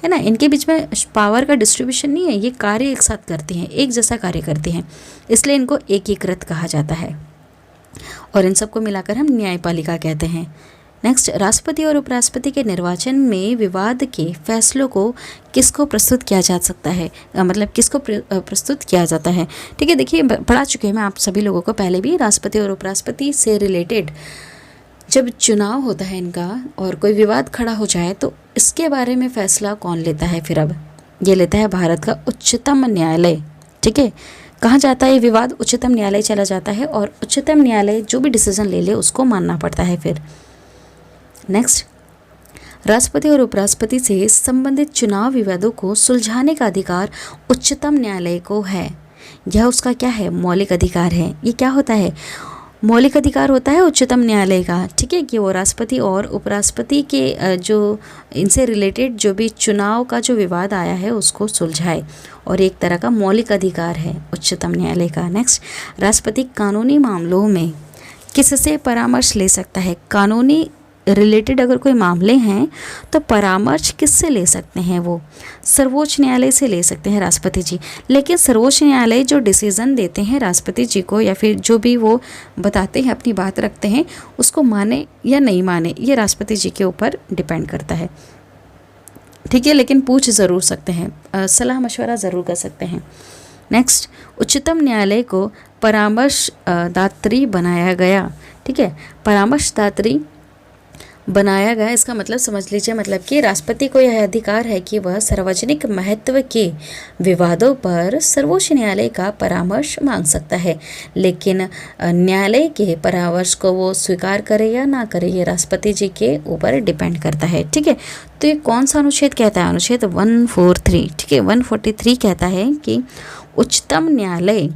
ना, इनके बीच में पावर का डिस्ट्रीब्यूशन नहीं है, ये कार्य एक साथ करती हैं, एक जैसा कार्य करती हैं, इसलिए इनको एकीकृत कहा जाता है, और इन सबको मिलाकर हम न्यायपालिका कहते हैं। नेक्स्ट, राष्ट्रपति और उपराष्ट्रपति के निर्वाचन में विवाद के फैसलों को किसको प्रस्तुत किया जा सकता है? मतलब किसको प्रस्तुत किया जाता है, ठीक है। देखिए पढ़ा चुके हैं मैं आप सभी लोगों को पहले भी, राष्ट्रपति और उपराष्ट्रपति से रिलेटेड जब चुनाव होता है इनका और कोई विवाद खड़ा हो जाए तो इसके बारे में फैसला कौन लेता है? फिर अब ये लेता है भारत का उच्चतम न्यायालय, ठीक है। कहाँ जाता है ये विवाद? उच्चतम न्यायालय चला जाता है, और उच्चतम न्यायालय जो भी डिसीजन ले ले उसको मानना पड़ता है फिर। नेक्स्ट, राष्ट्रपति और उपराष्ट्रपति से संबंधित चुनाव विवादों को सुलझाने का अधिकार उच्चतम न्यायालय को है। यह उसका क्या है? मौलिक अधिकार है। ये क्या होता है? मौलिक अधिकार होता है उच्चतम न्यायालय का, ठीक है, कि वो राष्ट्रपति और उपराष्ट्रपति के जो इनसे रिलेटेड जो भी चुनाव का जो विवाद आया है उसको सुलझाए, और एक तरह का मौलिक अधिकार है उच्चतम न्यायालय का। नेक्स्ट, राष्ट्रपति कानूनी मामलों में किससे परामर्श ले सकता है? कानूनी रिलेटेड अगर कोई मामले हैं तो परामर्श किससे ले सकते हैं? वो सर्वोच्च न्यायालय से ले सकते हैं, राष्ट्रपति जी। लेकिन सर्वोच्च न्यायालय जो डिसीज़न देते हैं राष्ट्रपति जी को, या फिर जो भी वो बताते हैं, अपनी बात रखते हैं, उसको माने या नहीं माने ये राष्ट्रपति जी के ऊपर डिपेंड करता है, ठीक है। लेकिन पूछ ज़रूर सकते हैं, सलाह मशवरा ज़रूर कर सकते हैं। नेक्स्ट, उच्चतम न्यायालय को परामर्शदात्री बनाया गया, ठीक है। परामर्शदात्री बनाया गया, इसका मतलब समझ लीजिए, मतलब कि राष्ट्रपति को यह अधिकार है कि वह सार्वजनिक महत्व के विवादों पर सर्वोच्च न्यायालय का परामर्श मांग सकता है, लेकिन न्यायालय के परामर्श को वो स्वीकार करे या ना करे ये राष्ट्रपति जी के ऊपर डिपेंड करता है, ठीक है। तो ये कौन सा अनुच्छेद कहता है? अनुच्छेद 143, ठीक है, 143 कहता है कि उच्चतम न्यायालय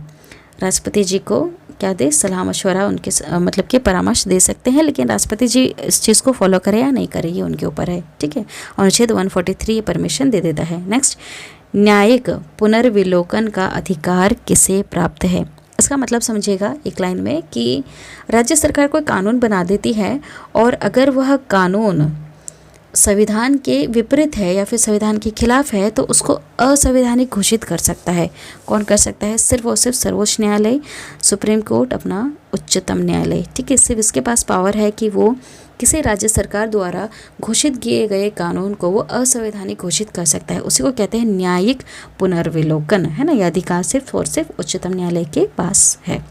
राष्ट्रपति जी को क्या दे? सलाह मशवरा, उनके मतलब कि परामर्श दे सकते हैं, लेकिन राष्ट्रपति जी इस चीज़ को फॉलो करे या नहीं करे ये उनके ऊपर है, ठीक है। अनुच्छेद 143 ये परमिशन दे देता है। नेक्स्ट, न्यायिक पुनर्विलोकन का अधिकार किसे प्राप्त है? इसका मतलब समझिएगा एक लाइन में कि राज्य सरकार कोई कानून बना देती है, और अगर वह कानून संविधान के विपरीत है या फिर संविधान के खिलाफ है तो उसको असंवैधानिक घोषित कर सकता है। कौन कर सकता है? सिर्फ और सिर्फ सर्वोच्च न्यायालय, सुप्रीम कोर्ट, अपना उच्चतम न्यायालय, ठीक है। सिर्फ इसके पास पावर है कि वो किसी राज्य सरकार द्वारा घोषित किए गए कानून को वो असंवैधानिक घोषित कर सकता है, उसी को कहते हैं न्यायिक पुनर्विलोकन, है ना। यह अधिकार सिर्फ और सिर्फ उच्चतम न्यायालय के पास है।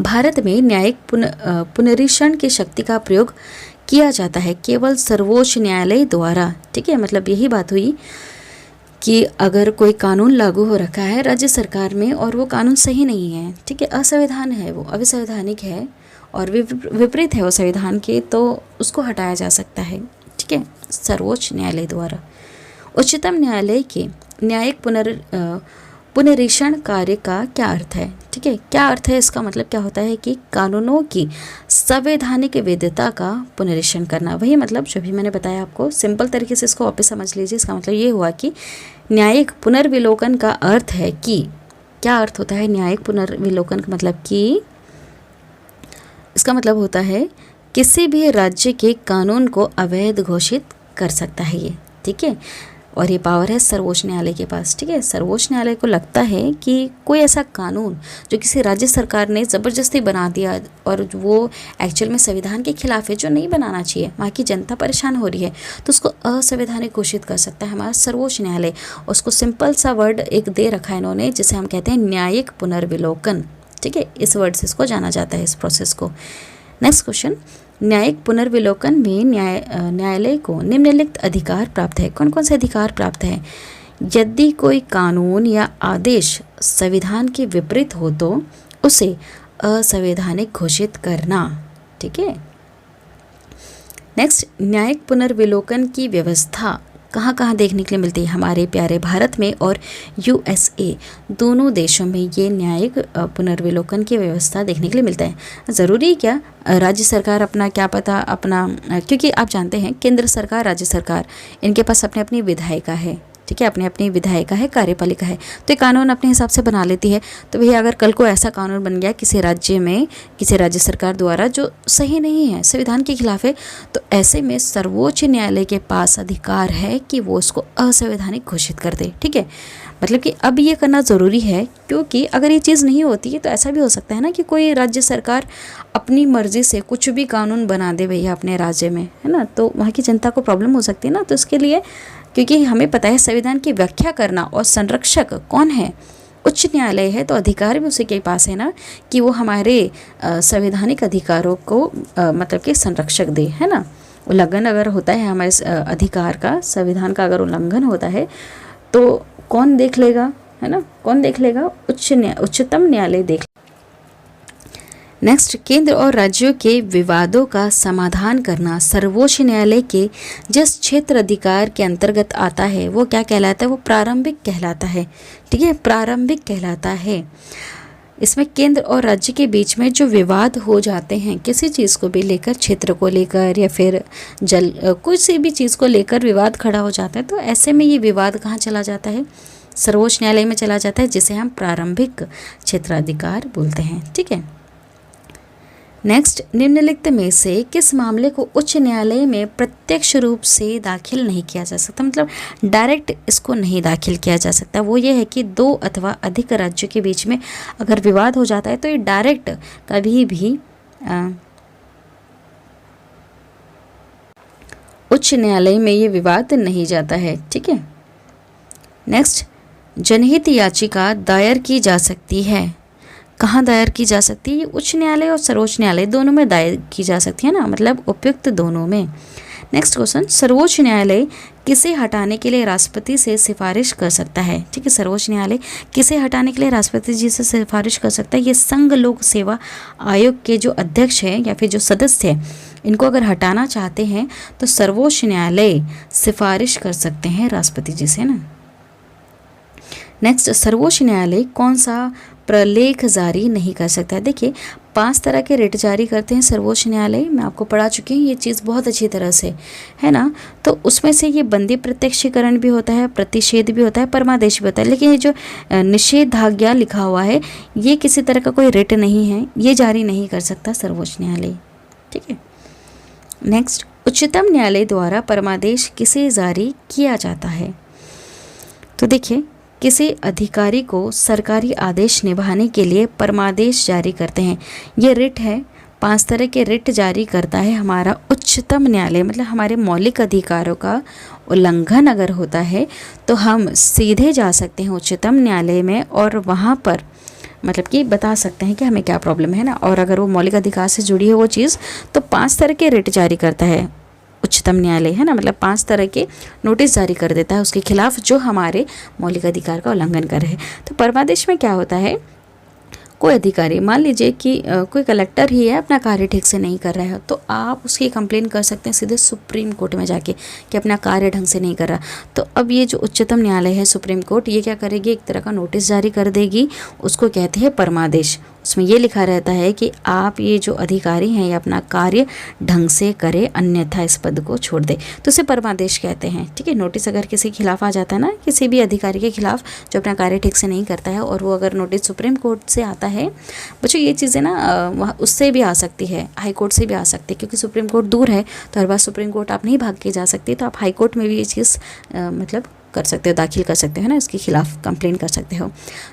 भारत में न्यायिक पुनरीक्षण की शक्ति का प्रयोग किया जाता है केवल सर्वोच्च न्यायालय द्वारा। ठीक है, मतलब यही बात हुई कि अगर कोई कानून लागू हो रखा है राज्य सरकार में और वो कानून सही नहीं है, ठीक है, असंवैधानिक है, वो अविसंवैधानिक है और विपरीत है वो संविधान के, तो उसको हटाया जा सकता है। ठीक है, सर्वोच्च न्यायालय द्वारा। उच्चतम न्यायालय के न्यायिक पुनरीक्षण कार्य का क्या अर्थ है? ठीक है, क्या अर्थ है इसका? मतलब क्या होता है कि कानूनों की संवैधानिक वैधता का पुनरीक्षण करना। वही मतलब जो भी मैंने बताया आपको, सिंपल तरीके से इसको वापस समझ लीजिए। इसका मतलब ये हुआ कि न्यायिक पुनर्विलोकन का अर्थ है कि, क्या अर्थ होता है न्यायिक पुनर्विलोकन का? मतलब कि इसका मतलब होता है किसी भी राज्य के कानून को अवैध घोषित कर सकता है ये। ठीक है, और ये पावर है सर्वोच्च न्यायालय के पास। ठीक है, सर्वोच्च न्यायालय को लगता है कि कोई ऐसा कानून जो किसी राज्य सरकार ने ज़बरदस्ती बना दिया और वो एक्चुअल में संविधान के खिलाफ है, जो नहीं बनाना चाहिए, वहाँ की जनता परेशान हो रही है, तो उसको असंवैधानिक घोषित कर सकता है हमारा सर्वोच्च न्यायालय। उसको सिंपल सा वर्ड एक दे रखा है इन्होंने, जिसे हम कहते हैं न्यायिक पुनर्विलोकन। ठीक है, इस वर्ड से इसको जाना जाता है, इस प्रोसेस को। नेक्स्ट क्वेश्चन, न्यायिक पुनर्विलोकन में न्यायालय को निम्नलिखित अधिकार प्राप्त है। कौन कौन से अधिकार प्राप्त है? यदि कोई कानून या आदेश संविधान के विपरीत हो तो उसे असंवैधानिक घोषित करना। ठीक है, नेक्स्ट, न्यायिक पुनर्विलोकन की व्यवस्था कहाँ कहाँ देखने के लिए मिलती है? हमारे प्यारे भारत में और USA दोनों देशों में ये न्यायिक पुनर्विलोकन की व्यवस्था देखने के लिए मिलता है। ज़रूरी क्या राज्य सरकार अपना, क्या पता अपना, क्योंकि आप जानते हैं केंद्र सरकार, राज्य सरकार, इनके पास अपने अपनी विधायिका है। ठीक है, अपनी अपनी विधायिका है, कार्यपालिका है, तो ये कानून अपने हिसाब से बना लेती है। तो भैया अगर कल को ऐसा कानून बन गया किसी राज्य में, किसी राज्य सरकार द्वारा, जो सही नहीं है, संविधान के खिलाफ है, तो ऐसे में सर्वोच्च न्यायालय के पास अधिकार है कि वो उसको असंवैधानिक घोषित कर दे। ठीक है, मतलब कि अब ये करना ज़रूरी है, क्योंकि अगर ये चीज़ नहीं होती है तो ऐसा भी हो सकता है ना कि कोई राज्य सरकार अपनी मर्जी से कुछ भी कानून बना दे भैया अपने राज्य में, है ना, तो वहाँ की जनता को प्रॉब्लम हो सकती है ना। तो इसके लिए, क्योंकि हमें पता है संविधान की व्याख्या करना और संरक्षक कौन है? उच्च न्यायालय है, तो अधिकार भी उसी के पास है ना कि वो हमारे संवैधानिक अधिकारों को मतलब कि संरक्षक दे, है ना। उल्लंघन अगर होता है हमारे अधिकार का, संविधान का अगर उल्लंघन होता है तो कौन देख लेगा, है ना, कौन देख लेगा? उच्चतम न्यायालय देख। नेक्स्ट, केंद्र और राज्यों के विवादों का समाधान करना सर्वोच्च न्यायालय के जिस क्षेत्र अधिकार के अंतर्गत आता है वो क्या कहलाता है? वो प्रारंभिक कहलाता है। ठीक है, प्रारंभिक कहलाता है। इसमें केंद्र और राज्य के बीच में जो विवाद हो जाते हैं किसी चीज़ को भी लेकर, क्षेत्र को लेकर या फिर कोई भी चीज़ को लेकर विवाद खड़ा हो जाता है, तो ऐसे में ये विवाद कहाँ चला जाता है? सर्वोच्च न्यायालय में चला जाता है, जिसे हम प्रारंभिक क्षेत्राधिकार बोलते हैं। ठीक है, नेक्स्ट, निम्नलिखित में से किस मामले को उच्च न्यायालय में प्रत्यक्ष रूप से दाखिल नहीं किया जा सकता? मतलब डायरेक्ट इसको नहीं दाखिल किया जा सकता। वो ये है कि दो अथवा अधिक राज्यों के बीच में अगर विवाद हो जाता है तो ये डायरेक्ट कभी भी उच्च न्यायालय में ये विवाद नहीं जाता है। ठीक है, नेक्स्ट, जनहित याचिका दायर की जा सकती है। कहाँ दायर की जा सकती है? उच्च न्यायालय और सर्वोच्च न्यायालय दोनों में दायर की जा सकती है ना, मतलब उपयुक्त दोनों में। नेक्स्ट क्वेश्चन, सर्वोच्च न्यायालय किसे हटाने के लिए राष्ट्रपति से सिफारिश कर सकता है? ठीक है, सर्वोच्च न्यायालय किसे हटाने के लिए राष्ट्रपति जी से सिफारिश कर सकता है? ये संघ लोक सेवा आयोग के जो अध्यक्ष हैं या फिर जो सदस्य हैं, इनको अगर हटाना चाहते हैं तो सर्वोच्च न्यायालय सिफारिश कर सकते हैं राष्ट्रपति जी से ना। नेक्स्ट, सर्वोच्च न्यायालय कौन सा प्रलेख जारी नहीं कर सकता है? देखिए 5 तरह के रिट जारी करते हैं सर्वोच्च न्यायालय, मैं आपको पढ़ा चुकी हूँ ये चीज़ बहुत अच्छी तरह से, है ना। तो उसमें से ये बंदी प्रत्यक्षीकरण भी होता है, प्रतिषेध भी होता है, परमादेश भी होता है, लेकिन ये जो निषेधाज्ञा लिखा हुआ है ये किसी तरह का कोई रिट नहीं है, ये जारी नहीं कर सकता सर्वोच्च न्यायालय। ठीक है, नेक्स्ट, उच्चतम न्यायालय द्वारा परमादेश किसे जारी किया जाता है? तो देखिए, किसी अधिकारी को सरकारी आदेश निभाने के लिए परमादेश जारी करते हैं। ये रिट है, 5 तरह के रिट जारी करता है हमारा उच्चतम न्यायालय। मतलब हमारे मौलिक अधिकारों का उल्लंघन अगर होता है तो हम सीधे जा सकते हैं उच्चतम न्यायालय में और वहाँ पर मतलब कि बता सकते हैं कि हमें क्या प्रॉब्लम है ना। और अगर वो मौलिक अधिकार से जुड़ी है वो चीज़, तो 5 तरह के रिट जारी करता है उच्चतम न्यायालय, है ना। मतलब 5 तरह के नोटिस जारी कर देता है उसके खिलाफ जो हमारे मौलिक अधिकार का उल्लंघन कर रहे हैं। तो परमादेश में क्या होता है, कोई अधिकारी, मान लीजिए कि कोई कलेक्टर ही है, अपना कार्य ठीक से नहीं कर रहा है, तो आप उसकी कंप्लेन कर सकते हैं सीधे सुप्रीम कोर्ट में जाके कि अपना कार्य ढंग से नहीं कर रहा। तो अब ये जो उच्चतम न्यायालय है, सुप्रीम कोर्ट, ये क्या करेगी, एक तरह का नोटिस जारी कर देगी, उसको कहते हैं परमादेश। उसमें ये लिखा रहता है कि आप ये जो अधिकारी हैं ये अपना कार्य ढंग से करें, अन्यथा इस पद को छोड़ दे। तो इसे परमादेश कहते हैं, ठीक है। नोटिस अगर किसी के खिलाफ आ जाता है ना, किसी भी अधिकारी के खिलाफ जो अपना कार्य ठीक से नहीं करता है, और वो अगर नोटिस सुप्रीम कोर्ट से आता है, बच्चों ये चीज़ें ना वहाँ उससे भी आ सकती है, हाई कोर्ट से भी आ सकती है, क्योंकि सुप्रीम कोर्ट दूर है, तो हर बार सुप्रीम कोर्ट आप नहीं भाग के जा सकती, तो आप हाई कोर्ट में भी ये चीज़ मतलब कर सकते हो, दाखिल कर सकते हो ना, इसके खिलाफ कंप्लेन कर सकते हो।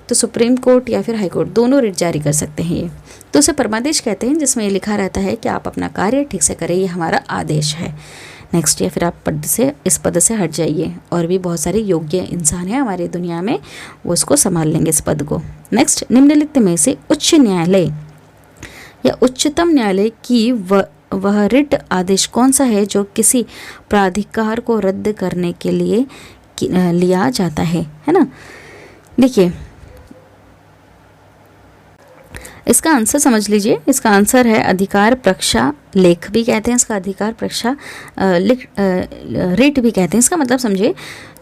तो सुप्रीम कोर्ट या फिर हाई कोर्ट दोनों रिट जारी कर सकते हैं ये। तो उसे परमादेश कहते हैं, जिसमें ये लिखा रहता है कि आप अपना कार्य ठीक से करें, ये हमारा आदेश है। नेक्स्ट, या फिर आप इस पद से हट जाइए, और भी बहुत सारे योग्य इंसान हैं हमारी दुनिया में, वो इसको संभाल लेंगे इस पद को। नेक्स्ट, निम्नलिखित में से उच्च न्यायालय या उच्चतम न्यायालय की वह रिट आदेश कौन सा है जो किसी प्राधिकार को रद्द करने के लिए लिया जाता है ना। देखिए इसका आंसर समझ लीजिए, इसका आंसर है अधिकार प्रक्षा लेख भी कहते हैं इसका, अधिकार प्रक्षा रिट भी कहते हैं। इसका मतलब समझिए,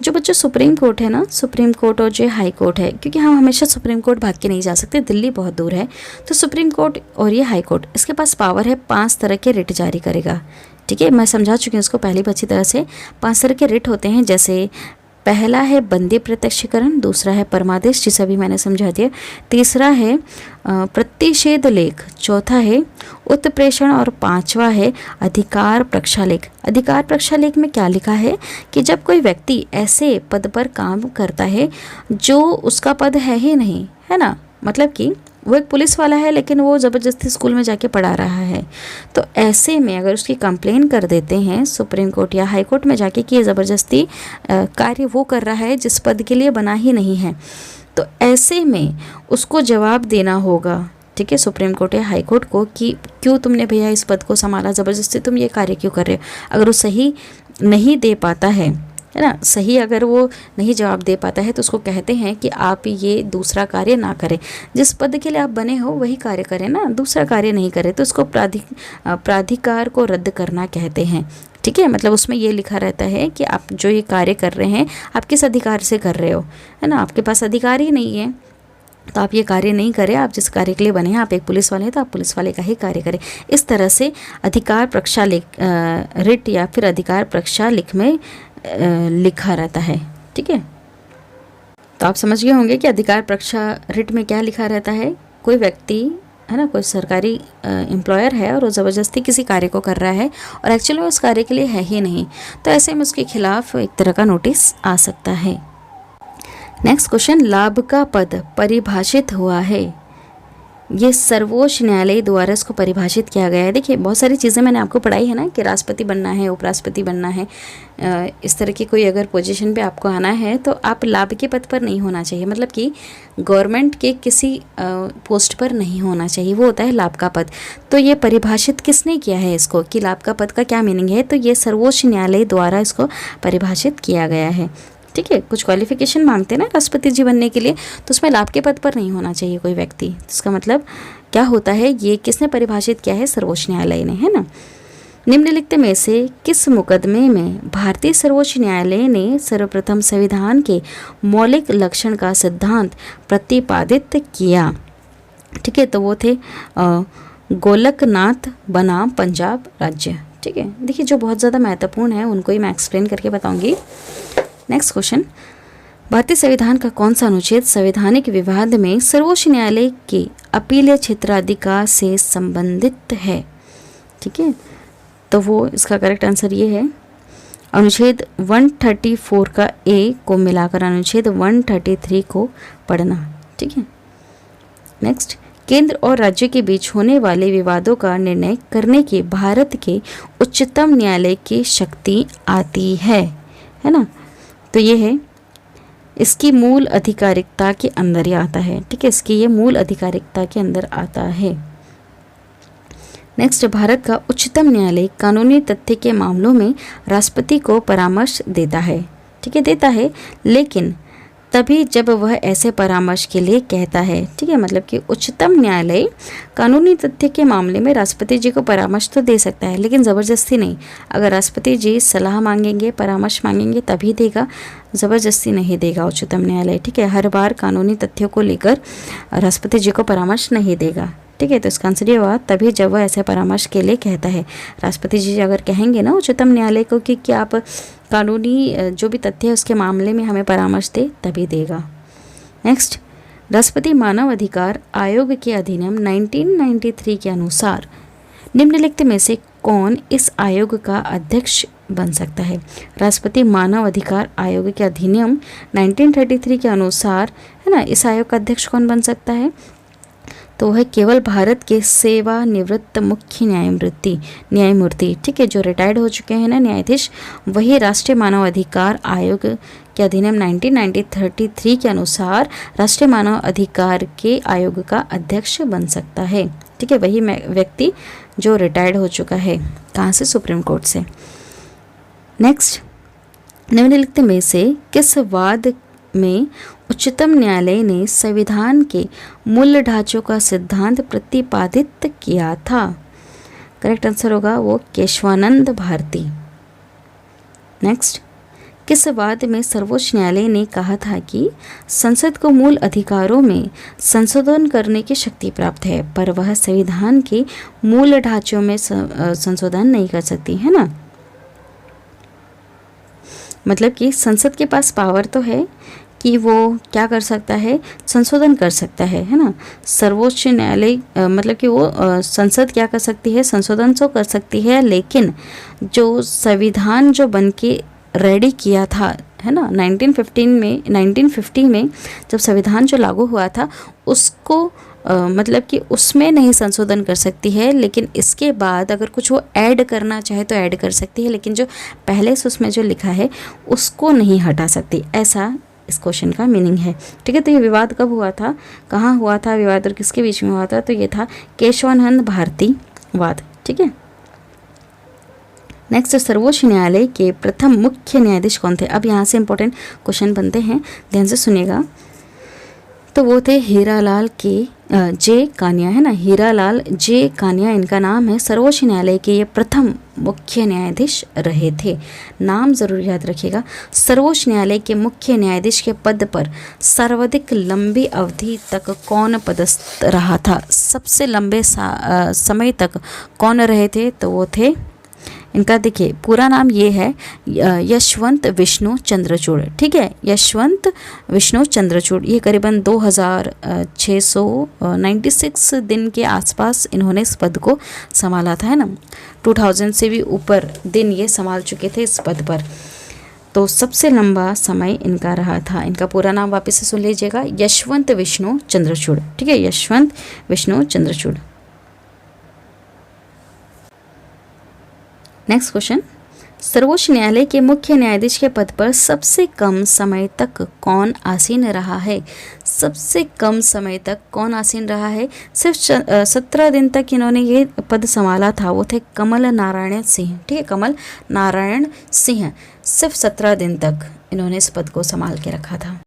जो बच्चों सुप्रीम कोर्ट है ना, सुप्रीम कोर्ट और जो हाई कोर्ट है, क्योंकि हम हमेशा सुप्रीम कोर्ट भाग के नहीं जा सकते, दिल्ली बहुत दूर है, तो सुप्रीम कोर्ट और ये हाई कोर्ट, इसके पास पावर है 5 तरह के रिट जारी करेगा, ठीक है। मैं समझा चुकी हूँ इसको पहले भी अच्छी तरह से। 5 तरह के रिट होते हैं, जैसे पहला है बंदी प्रत्यक्षीकरण, दूसरा है परमादेश, जिसे अभी मैंने समझा दिया, तीसरा है प्रतिषेध लेख, चौथा है उत्प्रेषण, और 5वां है अधिकार प्रक्षालेख। अधिकार प्रक्षालेख में क्या लिखा है कि जब कोई व्यक्ति ऐसे पद पर काम करता है जो उसका पद है ही नहीं, है ना, मतलब कि वो एक पुलिस वाला है लेकिन वो ज़बरदस्ती स्कूल में जाके पढ़ा रहा है, तो ऐसे में अगर उसकी कंप्लेन कर देते हैं सुप्रीम कोर्ट या हाई कोर्ट में जाके कि ये ज़बरदस्ती कार्य वो कर रहा है जिस पद के लिए बना ही नहीं है, तो ऐसे में उसको जवाब देना होगा, ठीक है, सुप्रीम कोर्ट या हाई कोर्ट को, कि क्यों तुमने भैया इस पद को संभाला, ज़बरदस्ती तुम ये कार्य क्यों कर रहे हो। अगर वो सही नहीं दे पाता है ना, सही अगर वो नहीं जवाब दे पाता है, तो उसको कहते हैं कि आप ये दूसरा कार्य ना करें, जिस पद के लिए आप बने हो वही कार्य करें ना, दूसरा कार्य नहीं करें, तो इसको प्राधिकार को रद्द करना कहते हैं, ठीक है। मतलब उसमें ये लिखा रहता है कि आप जो ये कार्य कर रहे हैं आप किस अधिकार से कर रहे हो, है ना, आपके पास अधिकार ही नहीं है, तो आप ये कार्य नहीं करें, आप जिस कार्य के लिए बने हैं, आप एक पुलिस वाले हैं तो आप पुलिस वाले का ही कार्य करें। इस तरह से अधिकार प्रक्षालेख रिट या फिर अधिकार प्रक्षालेख में लिखा रहता है, ठीक है। तो आप समझ गए होंगे कि अधिकार प्रक्षा रिट में क्या लिखा रहता है। कोई व्यक्ति है ना, कोई सरकारी एम्प्लॉयर है और वो ज़बरदस्ती किसी कार्य को कर रहा है और एक्चुअली में उस कार्य के लिए है ही नहीं, तो ऐसे में उसके खिलाफ एक तरह का नोटिस आ सकता है। नेक्स्ट क्वेश्चन, लाभ का पद परिभाषित हुआ है, ये सर्वोच्च न्यायालय द्वारा इसको परिभाषित किया गया है। देखिए बहुत सारी चीज़ें मैंने आपको पढ़ाई है ना, कि राष्ट्रपति बनना है, उपराष्ट्रपति बनना है, इस तरह की कोई अगर पोजीशन पे आपको आना है तो आप लाभ के पद पर नहीं होना चाहिए, मतलब कि गवर्नमेंट के किसी पोस्ट पर नहीं होना चाहिए, वो होता है लाभ का पद। तो ये परिभाषित किसने किया है इसको, कि लाभ का पद का क्या मीनिंग है, तो ये सर्वोच्च न्यायालय द्वारा इसको परिभाषित किया गया है, ठीक है। कुछ क्वालिफिकेशन मांगते हैं ना राष्ट्रपति जी बनने के लिए, तो उसमें लाभ के पद पर नहीं होना चाहिए कोई व्यक्ति। इसका मतलब क्या होता है, ये किसने परिभाषित किया है, सर्वोच्च न्यायालय ने, है ना। निम्नलिखित में से किस मुकदमे में भारतीय सर्वोच्च न्यायालय ने सर्वप्रथम संविधान के मौलिक लक्षण का सिद्धांत प्रतिपादित किया, ठीक है, तो वो थे गोलकनाथ बनाम पंजाब राज्य, ठीक है। देखिए जो बहुत ज़्यादा महत्वपूर्ण है उनको ही मैं एक्सप्लेन करके बताऊंगी। नेक्स्ट क्वेश्चन, भारतीय संविधान का कौन सा अनुच्छेद संवैधानिक विवाद में सर्वोच्च न्यायालय के अपीलीय क्षेत्राधिकार से संबंधित है, ठीक है, तो वो इसका करेक्ट आंसर ये है अनुच्छेद 134 का ए को मिलाकर अनुच्छेद 133 को पढ़ना, ठीक है। नेक्स्ट, केंद्र और राज्य के बीच होने वाले विवादों का निर्णय करने की भारत के उच्चतम न्यायालय की शक्ति आती है ना, तो ये है इसकी मूल अधिकारिकता के अंदर ही आता है। ठीक है, इसकी ये मूल अधिकारिकता के अंदर आता है। नेक्स्ट, भारत का उच्चतम न्यायालय कानूनी तथ्य के मामलों में राष्ट्रपति को परामर्श देता है। ठीक है, देता है, लेकिन तभी जब वह ऐसे परामर्श के लिए कहता है। ठीक है, मतलब कि उच्चतम न्यायालय कानूनी तथ्य के मामले में राष्ट्रपति जी को परामर्श तो दे सकता है, लेकिन ज़बरदस्ती नहीं। अगर राष्ट्रपति जी सलाह मांगेंगे, परामर्श मांगेंगे तभी देगा, ज़बरदस्ती नहीं देगा उच्चतम न्यायालय। ठीक है, हर बार कानूनी तथ्यों को लेकर राष्ट्रपति जी को परामर्श नहीं देगा। ठीक है, तो इसका आंसर ये हुआ तभी जब वह ऐसे परामर्श के लिए कहता है। राष्ट्रपति जी अगर कहेंगे ना उच्चतम न्यायालय को कि आप कानूनी जो भी तथ्य है उसके मामले में हमें परामर्श दे, तभी देगा। नेक्स्ट, राष्ट्रपति मानव अधिकार आयोग के अधिनियम 1993 के अनुसार निम्नलिखित में से कौन इस आयोग का अध्यक्ष बन सकता है? राष्ट्रपति मानव अधिकार आयोग के अधिनियम 1933 के अनुसार, है ना, इस आयोग का अध्यक्ष कौन बन सकता है? तो वह केवल भारत के सेवानिवृत्त मुख्य न्यायमूर्ति, ठीक है, जो रिटायर्ड हो चुके हैं ना न्यायाधीश, वही राष्ट्रीय मानव अधिकार आयोग के अधिनियम 1933 के अनुसार राष्ट्रीय मानव अधिकार के आयोग का अध्यक्ष बन सकता है। ठीक है, वही व्यक्ति जो रिटायर्ड हो चुका है, कहाँ से? सुप्रीम कोर्ट से। नेक्स्ट, निम्नलिखित में से किस वाद में उच्चतम न्यायालय ने संविधान के मूल ढांचों का सिद्धांत प्रतिपादित किया था? करेक्ट आंसर होगा वो केशवानंद भारती। नेक्स्ट, किस वाद में सर्वोच्च न्यायालय ने कहा था कि संसद को मूल अधिकारों में संशोधन करने की शक्ति प्राप्त है, पर वह संविधान के मूल ढांचों में संशोधन नहीं कर सकती, है ना? मतलब कि संसद के पास पावर तो है कि वो क्या कर सकता है? संशोधन कर सकता है ना? सर्वोच्च न्यायालय मतलब कि वो संसद क्या कर सकती है? संशोधन तो कर सकती है, लेकिन जो संविधान जो बन के रेडी किया था, है ना, 1950 में जब संविधान जो लागू हुआ था उसको मतलब कि उसमें नहीं संशोधन कर सकती है, लेकिन इसके बाद अगर कुछ वो ऐड करना चाहे तो ऐड कर सकती है, लेकिन जो पहले से उसमें जो लिखा है उसको नहीं हटा सकती। ऐसा इस क्वेश्चन का मीनिंग है। ठीक है, तो ये विवाद कब हुआ था, कहाँ हुआ था विवाद और किसके बीच में हुआ था? तो ये था केशवानंद भारती वाद। ठीक है, नेक्स्ट, सर्वोच्च न्यायालय के प्रथम मुख्य न्यायाधीश कौन थे? अब यहाँ से इंपॉर्टेंट क्वेश्चन बनते हैं, ध्यान से सुनिएगा। तो वो थे हीरालाल के जे कानिया, है ना, हीरालाल जे कानिया इनका नाम है। सर्वोच्च न्यायालय के ये प्रथम मुख्य न्यायाधीश रहे थे। नाम जरूर याद रखिएगा। सर्वोच्च न्यायालय के मुख्य न्यायाधीश के पद पर सर्वाधिक लंबी अवधि तक कौन पदस्थ रहा था? सबसे लंबे समय तक कौन रहे थे? तो वो थे, इनका देखिए पूरा नाम ये है यशवंत विष्णु चंद्रचूड़। ठीक है, यशवंत विष्णु चंद्रचूड़। ये करीबन 2696 दिन के आसपास इन्होंने इस पद को संभाला था, है ना। 2000 से भी ऊपर दिन ये संभाल चुके थे इस पद पर। तो सबसे लंबा समय इनका रहा था। इनका पूरा नाम वापस से सुन लीजिएगा, यशवंत विष्णु चंद्रचूड़। ठीक है, यशवंत विष्णु चंद्रचूड़। नेक्स्ट क्वेश्चन, सर्वोच्च न्यायालय के मुख्य न्यायाधीश के पद पर सबसे कम समय तक कौन आसीन रहा है? सबसे कम समय तक कौन आसीन रहा है? सिर्फ 17 दिन तक इन्होंने ये पद संभाला था। वो थे कमल नारायण सिंह। ठीक है, कमल नारायण सिंह। सिर्फ 17 दिन तक इन्होंने इस पद को संभाल के रखा था।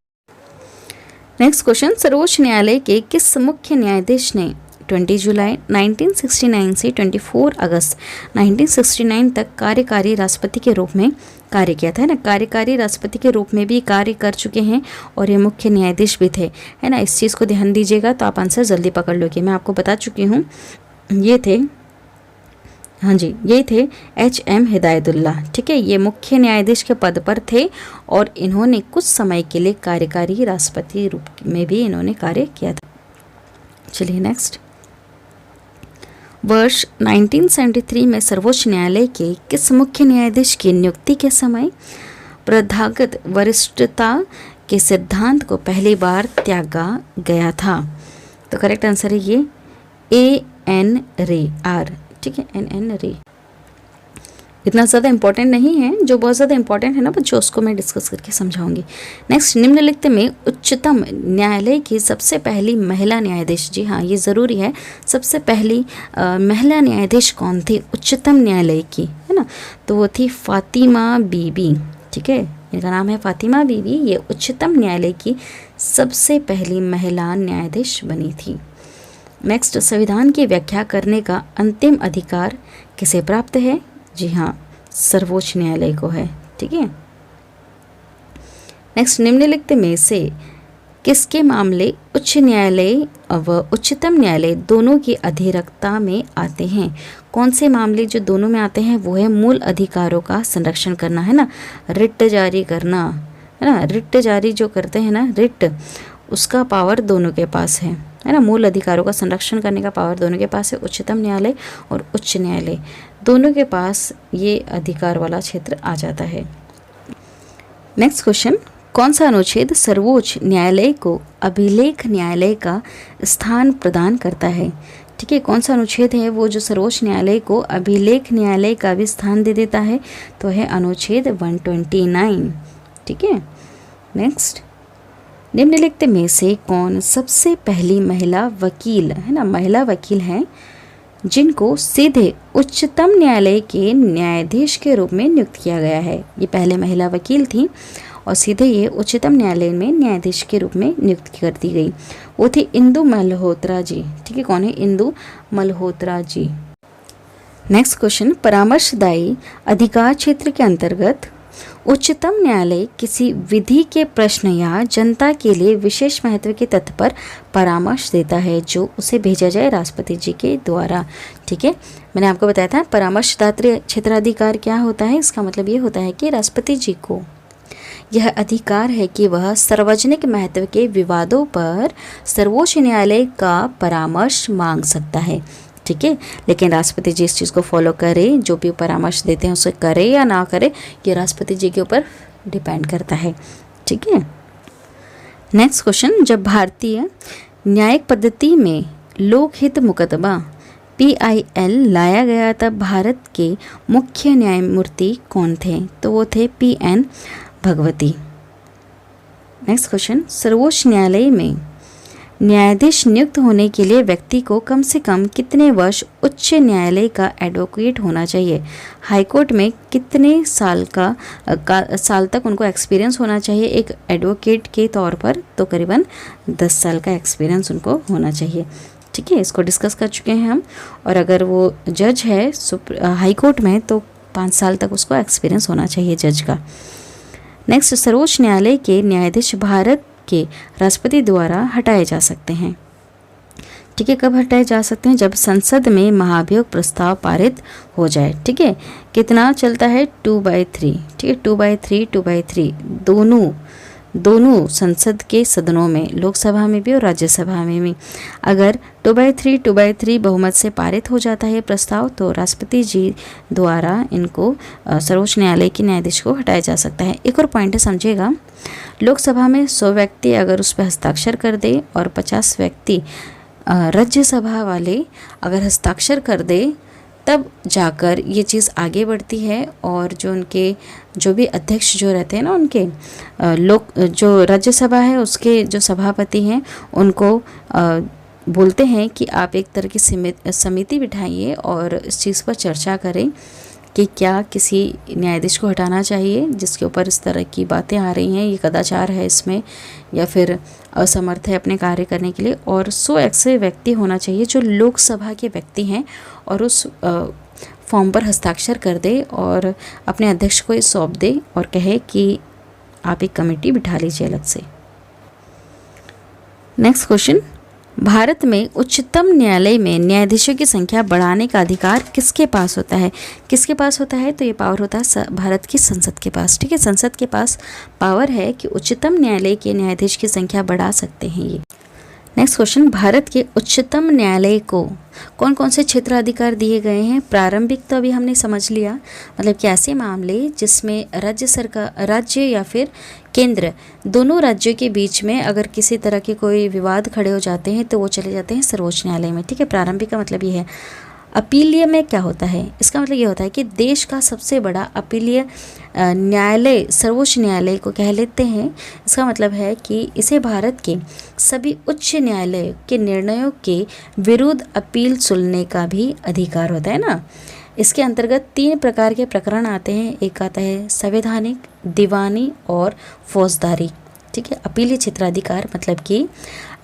नेक्स्ट क्वेश्चन, सर्वोच्च न्यायालय के किस मुख्य न्यायाधीश ने 20 जुलाई 1969 से 24 अगस्त 1969 तक कार्यकारी राष्ट्रपति के रूप में कार्य किया था, है ना। कार्यकारी राष्ट्रपति के रूप में भी कार्य कर चुके हैं और ये मुख्य न्यायाधीश भी थे, है ना। इस चीज़ को ध्यान दीजिएगा तो आप आंसर जल्दी पकड़ लोगे। मैं आपको बता चुकी हूँ, ये थे, हाँ जी, ये थे HM हिदायतुल्लाह। ठीक है, ये मुख्य न्यायाधीश के पद पर थे और इन्होंने कुछ समय के लिए कार्यकारी राष्ट्रपति रूप में भी इन्होंने कार्य किया था। चलिए नेक्स्ट, वर्ष 1973 में सर्वोच्च न्यायालय के किस मुख्य न्यायाधीश की नियुक्ति के समय प्रथागत वरिष्ठता के सिद्धांत को पहली बार त्यागा गया था? तो करेक्ट आंसर है ये AN रे, R। ठीक है, NN रे। इतना ज़्यादा इंपॉर्टेंट नहीं है, जो बहुत ज़्यादा इंपॉर्टेंट है ना बच्चों उसको मैं डिस्कस करके समझाऊंगी। नेक्स्ट, निम्नलिखित में उच्चतम न्यायालय की सबसे पहली महिला न्यायाधीश, जी हाँ ये ज़रूरी है, सबसे पहली महिला न्यायाधीश कौन थी उच्चतम न्यायालय की, है ना, तो वो थी फातिमा बीबी। ठीक है, इनका नाम है फातिमा बीबी, ये उच्चतम न्यायालय की सबसे पहली महिला न्यायाधीश बनी थी। नेक्स्ट, संविधान की व्याख्या करने का अंतिम अधिकार किसे प्राप्त है, जी हाँ सर्वोच्च न्यायालय को है। ठीक है, नेक्स्ट, निम्नलिखित में से किसके मामले उच्च न्यायालय व उच्चतम न्यायालय दोनों की अधिरक्ता में आते हैं। कौन से मामले जो दोनों में आते हैं, वो है मूल अधिकारों का संरक्षण करना, है ना, रिट जारी करना, है ना, रिट जारी जो करते हैं ना, रिट, उसका पावर दोनों के पास है ना, मूल अधिकारों का संरक्षण करने का पावर दोनों के पास है, उच्चतम न्यायालय और उच्च न्यायालय दोनों के पास ये अधिकार वाला क्षेत्र आ जाता है। नेक्स्ट क्वेश्चन, कौन सा अनुच्छेद सर्वोच्च न्यायालय को अभिलेख न्यायालय का स्थान प्रदान करता है। ठीक है, कौन सा अनुच्छेद है वो जो सर्वोच्च न्यायालय को अभिलेख न्यायालय का भी स्थान दे देता है, तो है अनुच्छेद 129। ठीक है, नेक्स्ट, निम्नलिखित में से कौन सबसे पहली महिला वकील, है ना, महिला वकील हैं जिनको सीधे उच्चतम न्यायालय के न्यायाधीश के रूप में नियुक्त किया गया है। ये पहले महिला वकील थी और सीधे ये उच्चतम न्यायालय में न्यायाधीश के रूप में नियुक्त कर दी गई। वो थी इंदु मल्होत्रा जी। ठीक है, कौन है, इंदु मल्होत्रा जी। नेक्स्ट क्वेश्चन, परामर्शदायी अधिकार क्षेत्र के अंतर्गत उच्चतम न्यायालय किसी विधि के प्रश्न या जनता के लिए विशेष महत्व के तथ्य पर परामर्श देता है जो उसे भेजा जाए राष्ट्रपति जी के द्वारा। ठीक है, मैंने आपको बताया था परामर्शदात्री क्षेत्राधिकार क्या होता है, इसका मतलब ये होता है कि राष्ट्रपति जी को यह अधिकार है कि वह सार्वजनिक महत्व के विवादों पर सर्वोच्च न्यायालय का परामर्श मांग सकता है। ठीक है, लेकिन राष्ट्रपति जी इस चीज़ को फॉलो करें, जो भी परामर्श देते हैं उसे करे या ना करे, ये राष्ट्रपति जी के ऊपर डिपेंड करता है। ठीक है, नेक्स्ट क्वेश्चन, जब भारतीय न्यायिक पद्धति में लोकहित मुकदमा PIL लाया गया तब भारत के मुख्य न्यायमूर्ति कौन थे, तो वो थे PN भगवती। नेक्स्ट क्वेश्चन, सर्वोच्च न्यायालय में न्यायाधीश नियुक्त होने के लिए व्यक्ति को कम से कम कितने वर्ष उच्च न्यायालय का एडवोकेट होना चाहिए। हाईकोर्ट में कितने साल तक उनको एक्सपीरियंस होना चाहिए एक एडवोकेट के तौर पर, तो करीबन 10 साल का एक्सपीरियंस उनको होना चाहिए। ठीक है, इसको डिस्कस कर चुके हैं हम। और अगर वो जज है हाई कोर्ट में तो 5 साल तक उसको एक्सपीरियंस होना चाहिए जज का। नेक्स्ट, सर्वोच्च न्यायालय के न्यायाधीश भारत के राष्ट्रपति द्वारा हटाए जा सकते हैं। ठीक है, कब हटाए जा सकते हैं, जब संसद में महाभियोग प्रस्ताव पारित हो जाए। ठीक है, कितना चलता है 2/3। ठीक है, 2/3 दोनों संसद के सदनों में, लोकसभा में भी और राज्यसभा में भी, अगर 2/3 बहुमत से पारित हो जाता है प्रस्ताव, तो राष्ट्रपति जी द्वारा इनको सर्वोच्च न्यायालय के न्यायाधीश को हटाया जा सकता है। एक और पॉइंट समझिएगा, लोकसभा में 100 व्यक्ति अगर उस पर हस्ताक्षर कर दे और 50 व्यक्ति राज्यसभा वाले अगर हस्ताक्षर कर दे, तब जाकर ये चीज़ आगे बढ़ती है। और जो भी अध्यक्ष जो रहते हैं ना, उनके जो राज्यसभा है उसके जो सभापति हैं उनको बोलते हैं कि आप एक तरह की समिति बिठाइए और इस चीज़ पर चर्चा करें कि क्या किसी न्यायाधीश को हटाना चाहिए जिसके ऊपर इस तरह की बातें आ रही हैं, ये कदाचार है इसमें, या फिर असमर्थ है अपने कार्य करने के लिए। और 100 ऐसे व्यक्ति होना चाहिए जो लोकसभा के व्यक्ति हैं और उस फॉर्म पर हस्ताक्षर कर दे और अपने अध्यक्ष को ये सौंप दे और कहे कि आप एक कमेटी बिठा लीजिए अलग से। नेक्स्ट क्वेश्चन, भारत में उच्चतम न्यायालय में न्यायाधीशों की संख्या बढ़ाने का अधिकार किसके पास होता है। किसके पास होता है, तो ये पावर होता है भारत की संसद के पास। ठीक है, संसद के पास पावर है कि उच्चतम न्यायालय के न्यायाधीश की संख्या बढ़ा सकते हैं ये। नेक्स्ट क्वेश्चन, भारत के उच्चतम न्यायालय को कौन कौन से क्षेत्राधिकार दिए गए हैं। प्रारंभिक तो अभी हमने समझ लिया, मतलब कि ऐसे मामले जिसमें राज्य या फिर केंद्र, दोनों राज्यों के बीच में अगर किसी तरह के कोई विवाद खड़े हो जाते हैं तो वो चले जाते हैं सर्वोच्च न्यायालय में। ठीक है, प्रारंभिक का मतलब ये है। अपीलीय में क्या होता है, इसका मतलब ये होता है कि देश का सबसे बड़ा अपीलीय न्यायालय सर्वोच्च न्यायालय को कह लेते हैं। इसका मतलब है कि इसे भारत के सभी उच्च न्यायालय के निर्णयों के विरुद्ध अपील सुनने का भी अधिकार होता है ना। इसके अंतर्गत 3 प्रकार के प्रकरण आते हैं। एक आता है संवैधानिक, दीवानी और फौजदारी। ठीक है, अपीलीय क्षेत्राधिकार मतलब कि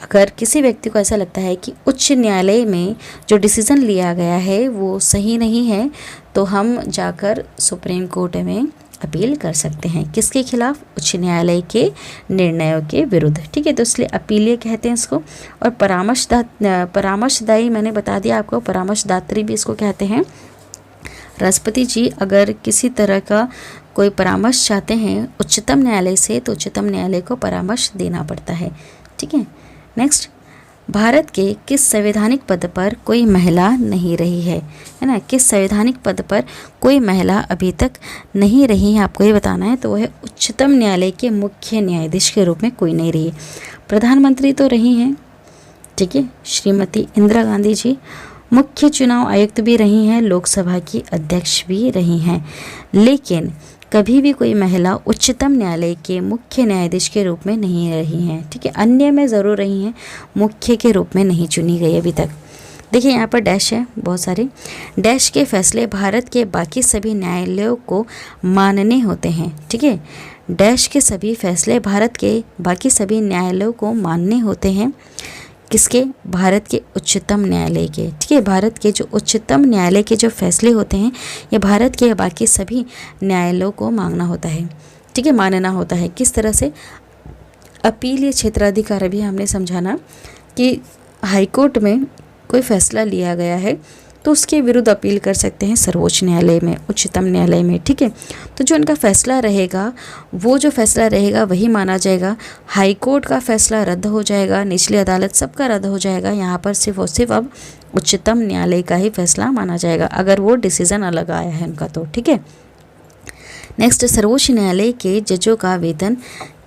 अगर किसी व्यक्ति को ऐसा लगता है कि उच्च न्यायालय में जो डिसीज़न लिया गया है वो सही नहीं है, तो हम जाकर सुप्रीम कोर्ट में अपील कर सकते हैं। किसके खिलाफ? उच्च न्यायालय के निर्णयों के विरुद्ध। ठीक है, तो इसलिए अपीलीय कहते हैं इसको। और परामर्शदायी मैंने बता दिया आपको, परामर्शदात्री भी इसको कहते हैं। राष्ट्रपति जी अगर किसी तरह का कोई परामर्श चाहते हैं उच्चतम न्यायालय से, तो उच्चतम न्यायालय को परामर्श देना पड़ता है। ठीक है, नेक्स्ट, भारत के किस संवैधानिक पद पर कोई महिला नहीं रही है ना। किस संवैधानिक पद पर कोई महिला अभी तक नहीं रही है, आपको ये बताना है। तो वो है उच्चतम न्यायालय के मुख्य न्यायाधीश के रूप में कोई नहीं रही। प्रधानमंत्री तो रही हैं, ठीक है, श्रीमती इंदिरा गांधी जी। मुख्य चुनाव आयुक्त भी रही हैं, लोकसभा की अध्यक्ष भी रही हैं, लेकिन कभी भी कोई महिला उच्चतम न्यायालय के मुख्य न्यायाधीश के रूप में नहीं रही हैं। ठीक है, अन्य में ज़रूर रही हैं, मुख्य के रूप में नहीं चुनी गई अभी तक। देखिए यहाँ पर डैश है बहुत सारे। डैश के फैसले भारत के बाकी सभी न्यायालयों को मानने होते हैं। ठीक है, डैश के सभी फैसले भारत के बाकी सभी न्यायालयों को मानने होते हैं। किसके? भारत के उच्चतम न्यायालय के। ठीक है, भारत के जो उच्चतम न्यायालय के जो फैसले होते हैं ये भारत के बाकी सभी न्यायालयों को मांगना होता है। ठीक है, मानना होता है। किस तरह से? अपीलीय क्षेत्राधिकार अभी हमने समझाना कि हाईकोर्ट में कोई फैसला लिया गया है तो उसके विरुद्ध अपील कर सकते हैं सर्वोच्च न्यायालय में, उच्चतम न्यायालय में। ठीक है, तो जो उनका फैसला रहेगा वो जो फैसला रहेगा वही माना जाएगा। हाई कोर्ट का फैसला रद्द हो जाएगा, निचली अदालत सबका रद्द हो जाएगा। यहाँ पर सिर्फ और सिर्फ अब उच्चतम न्यायालय का ही फैसला माना जाएगा अगर वो डिसीज़न अलग आया है उनका तो। ठीक है, नेक्स्ट, सर्वोच्च न्यायालय के जजों का वेतन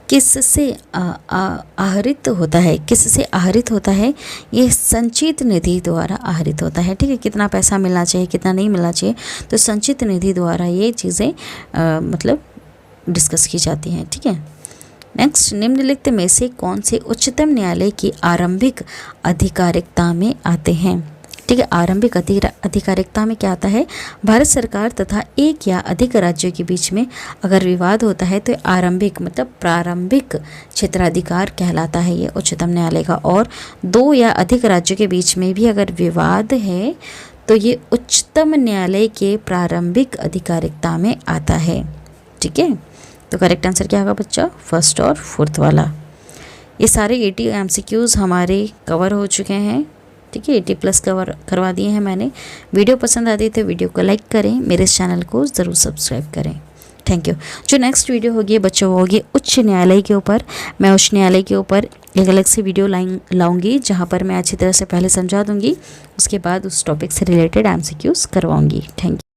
किससे आहरित होता है? किससे आहरित होता है? ये संचित निधि द्वारा आहरित होता है। ठीक है, कितना पैसा मिलना चाहिए, कितना नहीं मिलना चाहिए, तो संचित निधि द्वारा ये चीज़ें मतलब डिस्कस की जाती हैं। ठीक है, नेक्स्ट, निम्नलिखित में से कौन से उच्चतम न्यायालय की आरंभिक आधिकारिकता में आते हैं? ठीक है, आरंभिक आधिकारिकता में क्या आता है? भारत सरकार तथा एक या अधिक राज्यों के बीच में अगर विवाद होता है तो आरंभिक मतलब प्रारंभिक क्षेत्राधिकार कहलाता है ये उच्चतम न्यायालय का। और 2 या अधिक राज्यों के बीच में भी अगर विवाद है तो ये उच्चतम न्यायालय के प्रारंभिक आधिकारिकता में आता है। ठीक है, तो करेक्ट आंसर क्या होगा बच्चा? फर्स्ट और फोर्थ वाला। ये सारे 80 MCQs हमारे कवर हो चुके हैं। ठीक है, 80+ कवर करवा दिए हैं मैंने। वीडियो पसंद आती है तो वीडियो को लाइक करें, मेरे इस चैनल को ज़रूर सब्सक्राइब करें। Thank you. जो नेक्स्ट वीडियो होगी बच्चों वो होगी उच्च न्यायालय के ऊपर। मैं उच्च न्यायालय के ऊपर एक अलग से वीडियो लाऊंगी जहाँ पर मैं अच्छी तरह से पहले समझा दूंगी, उसके बाद उस टॉपिक से रिलेटेड MCQs करवाऊंगी। Thank you.